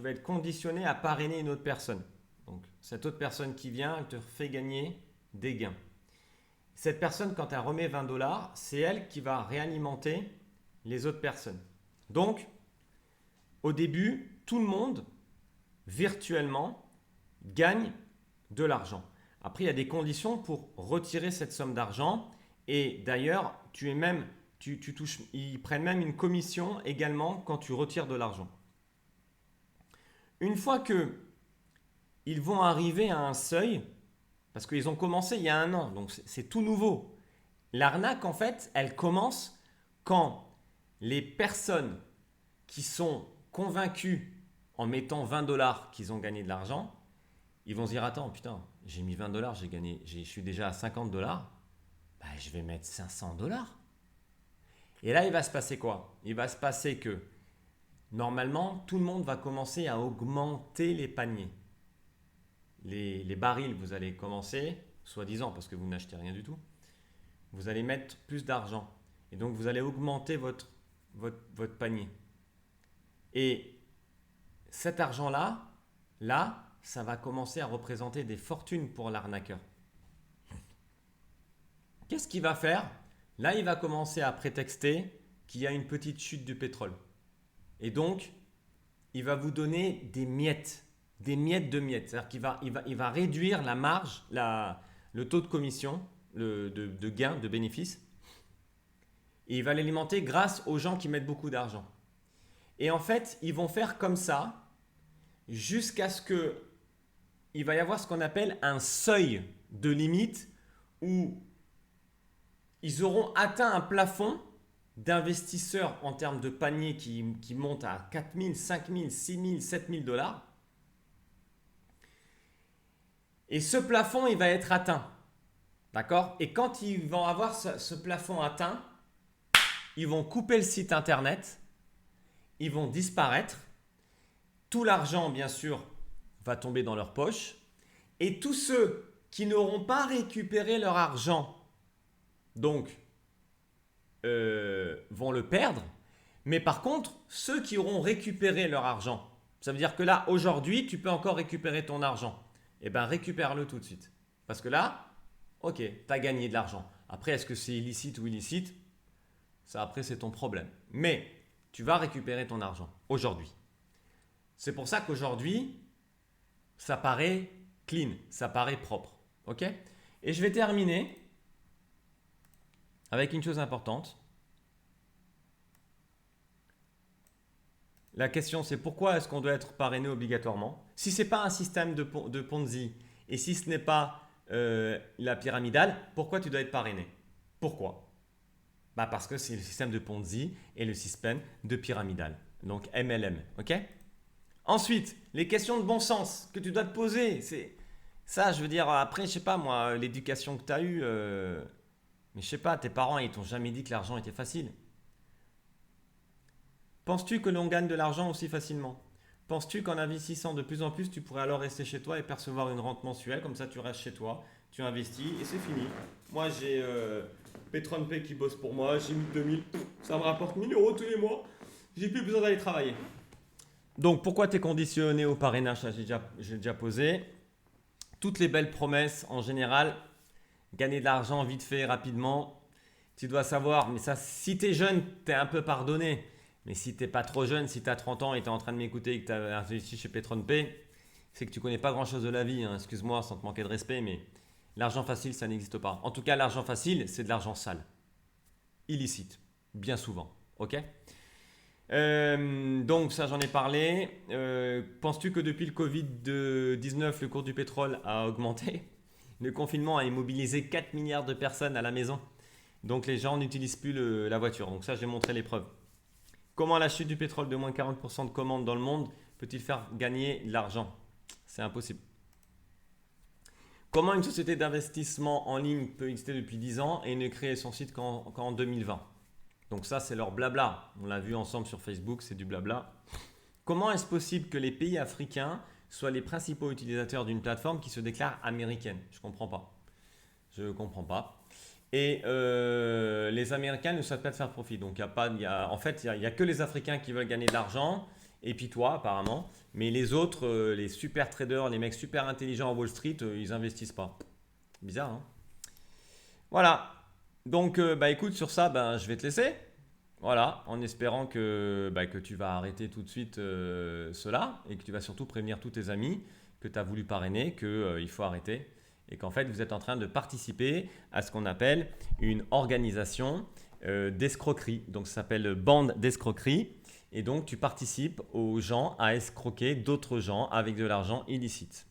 être conditionné à parrainer une autre personne. Donc, cette autre personne qui vient, elle te fait gagner des gains. Cette personne, quand elle remet 20 $, c'est elle qui va réalimenter les autres personnes. Donc, au début, tout le monde, virtuellement, gagne de l'argent. Après, il y a des conditions pour retirer cette somme d'argent. Et d'ailleurs, ils prennent même une commission également quand tu retires de l'argent. Une fois qu'ils vont arriver à un seuil, parce qu'ils ont commencé il y a 1 an, donc c'est tout nouveau. L'arnaque, en fait, elle commence quand les personnes qui sont convaincues en mettant 20 $ qu'ils ont gagné de l'argent, ils vont se dire, attends, putain, j'ai mis 20 $, je suis déjà à 50 $, je vais mettre 500 $. Et là, il va se passer quoi? Il va se passer que, normalement, tout le monde va commencer à augmenter les paniers. Les barils, vous allez commencer, soi-disant, parce que vous n'achetez rien du tout, vous allez mettre plus d'argent. Et donc, vous allez augmenter votre panier. Et cet argent-là, ça va commencer à représenter des fortunes pour l'arnaqueur. Qu'est-ce qu'il va faire? Là, il va commencer à prétexter qu'il y a une petite chute du pétrole. Et donc, il va vous donner des miettes de miettes. C'est-à-dire qu'il va réduire la marge, le taux de commission, de gain, de bénéfice. Et il va l'alimenter grâce aux gens qui mettent beaucoup d'argent. Et en fait, ils vont faire comme ça jusqu'à ce qu'il va y avoir ce qu'on appelle un seuil de limite où ils auront atteint un plafond d'investisseurs en termes de panier qui monte à 4 000, 5 000, 6 000, 7 000 $. Et ce plafond, il va être atteint. D'accord? Et quand ils vont avoir ce plafond atteint, ils vont couper le site internet, ils vont disparaître. Tout l'argent, bien sûr, va tomber dans leur poche. Et tous ceux qui n'auront pas récupéré leur argent, donc, vont le perdre. Mais par contre, ceux qui auront récupéré leur argent, ça veut dire que là, aujourd'hui, tu peux encore récupérer ton argent. Eh bien, récupère-le tout de suite. Parce que là, ok, tu as gagné de l'argent. Après, est-ce que c'est illicite ou illicite? Ça, après, c'est ton problème. Mais tu vas récupérer ton argent aujourd'hui. C'est pour ça qu'aujourd'hui, ça paraît clean, ça paraît propre. Ok? Et je vais terminer avec une chose importante. La question, c'est pourquoi est-ce qu'on doit être parrainé obligatoirement? Si ce n'est pas un système de Ponzi et si ce n'est pas la pyramidale, pourquoi tu dois être parrainé? Pourquoi? Parce que c'est le système de Ponzi et le système de pyramidale. Donc MLM. Ok? Ensuite, les questions de bon sens que tu dois te poser. C'est ça, je veux dire, après, je sais pas moi, l'éducation que tu as eue, mais je sais pas, tes parents, ils t'ont jamais dit que l'argent était facile. Penses-tu que l'on gagne de l'argent aussi facilement? Penses-tu qu'en investissant de plus en plus, tu pourrais alors rester chez toi et percevoir une rente mensuelle? Comme ça, tu restes chez toi, tu investis et c'est fini. Moi, j'ai PetronPay qui bosse pour moi, j'ai mis 2000, ça me rapporte 1000 € tous les mois. J'ai plus besoin d'aller travailler. Donc, pourquoi tu es conditionné au parrainage? Ça, j'ai déjà posé. Toutes les belles promesses, en général, gagner de l'argent vite fait, rapidement, tu dois savoir, mais ça, si tu es jeune, tu es un peu pardonné. Mais si tu n'es pas trop jeune, si tu as 30 ans et tu es en train de m'écouter et que tu as investi chez PetronPay, c'est que tu ne connais pas grand-chose de la vie. Hein. Excuse-moi sans te manquer de respect, mais l'argent facile, ça n'existe pas. En tout cas, l'argent facile, c'est de l'argent sale. Illicite, bien souvent. Ok? Donc ça, j'en ai parlé. Penses-tu que depuis le Covid-19, le cours du pétrole a augmenté? Le confinement a immobilisé 4 milliards de personnes à la maison. Donc les gens n'utilisent plus la voiture. Donc ça, j'ai montré les preuves. Comment la chute du pétrole de moins 40% de commandes dans le monde peut-il faire gagner de l'argent? C'est impossible. Comment une société d'investissement en ligne peut exister depuis 10 ans et ne créer son site qu'en 2020? Donc ça, c'est leur blabla. On l'a vu ensemble sur Facebook, c'est du blabla. Comment est-ce possible que les pays africains soient les principaux utilisateurs d'une plateforme qui se déclare américaine? Je ne comprends pas. Je ne comprends pas. Et les Américains ne savent pas faire profit. Donc, en fait, il n'y a que les Africains qui veulent gagner de l'argent. Et puis toi, apparemment. Mais les autres, les super traders, les mecs super intelligents à Wall Street, ils n'investissent pas. Bizarre, hein? Voilà. Donc, écoute, sur ça, je vais te laisser. Voilà, en espérant que tu vas arrêter tout de suite cela et que tu vas surtout prévenir tous tes amis que tu as voulu parrainer, qu'il faut arrêter. Et qu'en fait, vous êtes en train de participer à ce qu'on appelle une organisation d'escroquerie. Donc, ça s'appelle bande d'escroquerie. Et donc, tu participes aux gens à escroquer d'autres gens avec de l'argent illicite.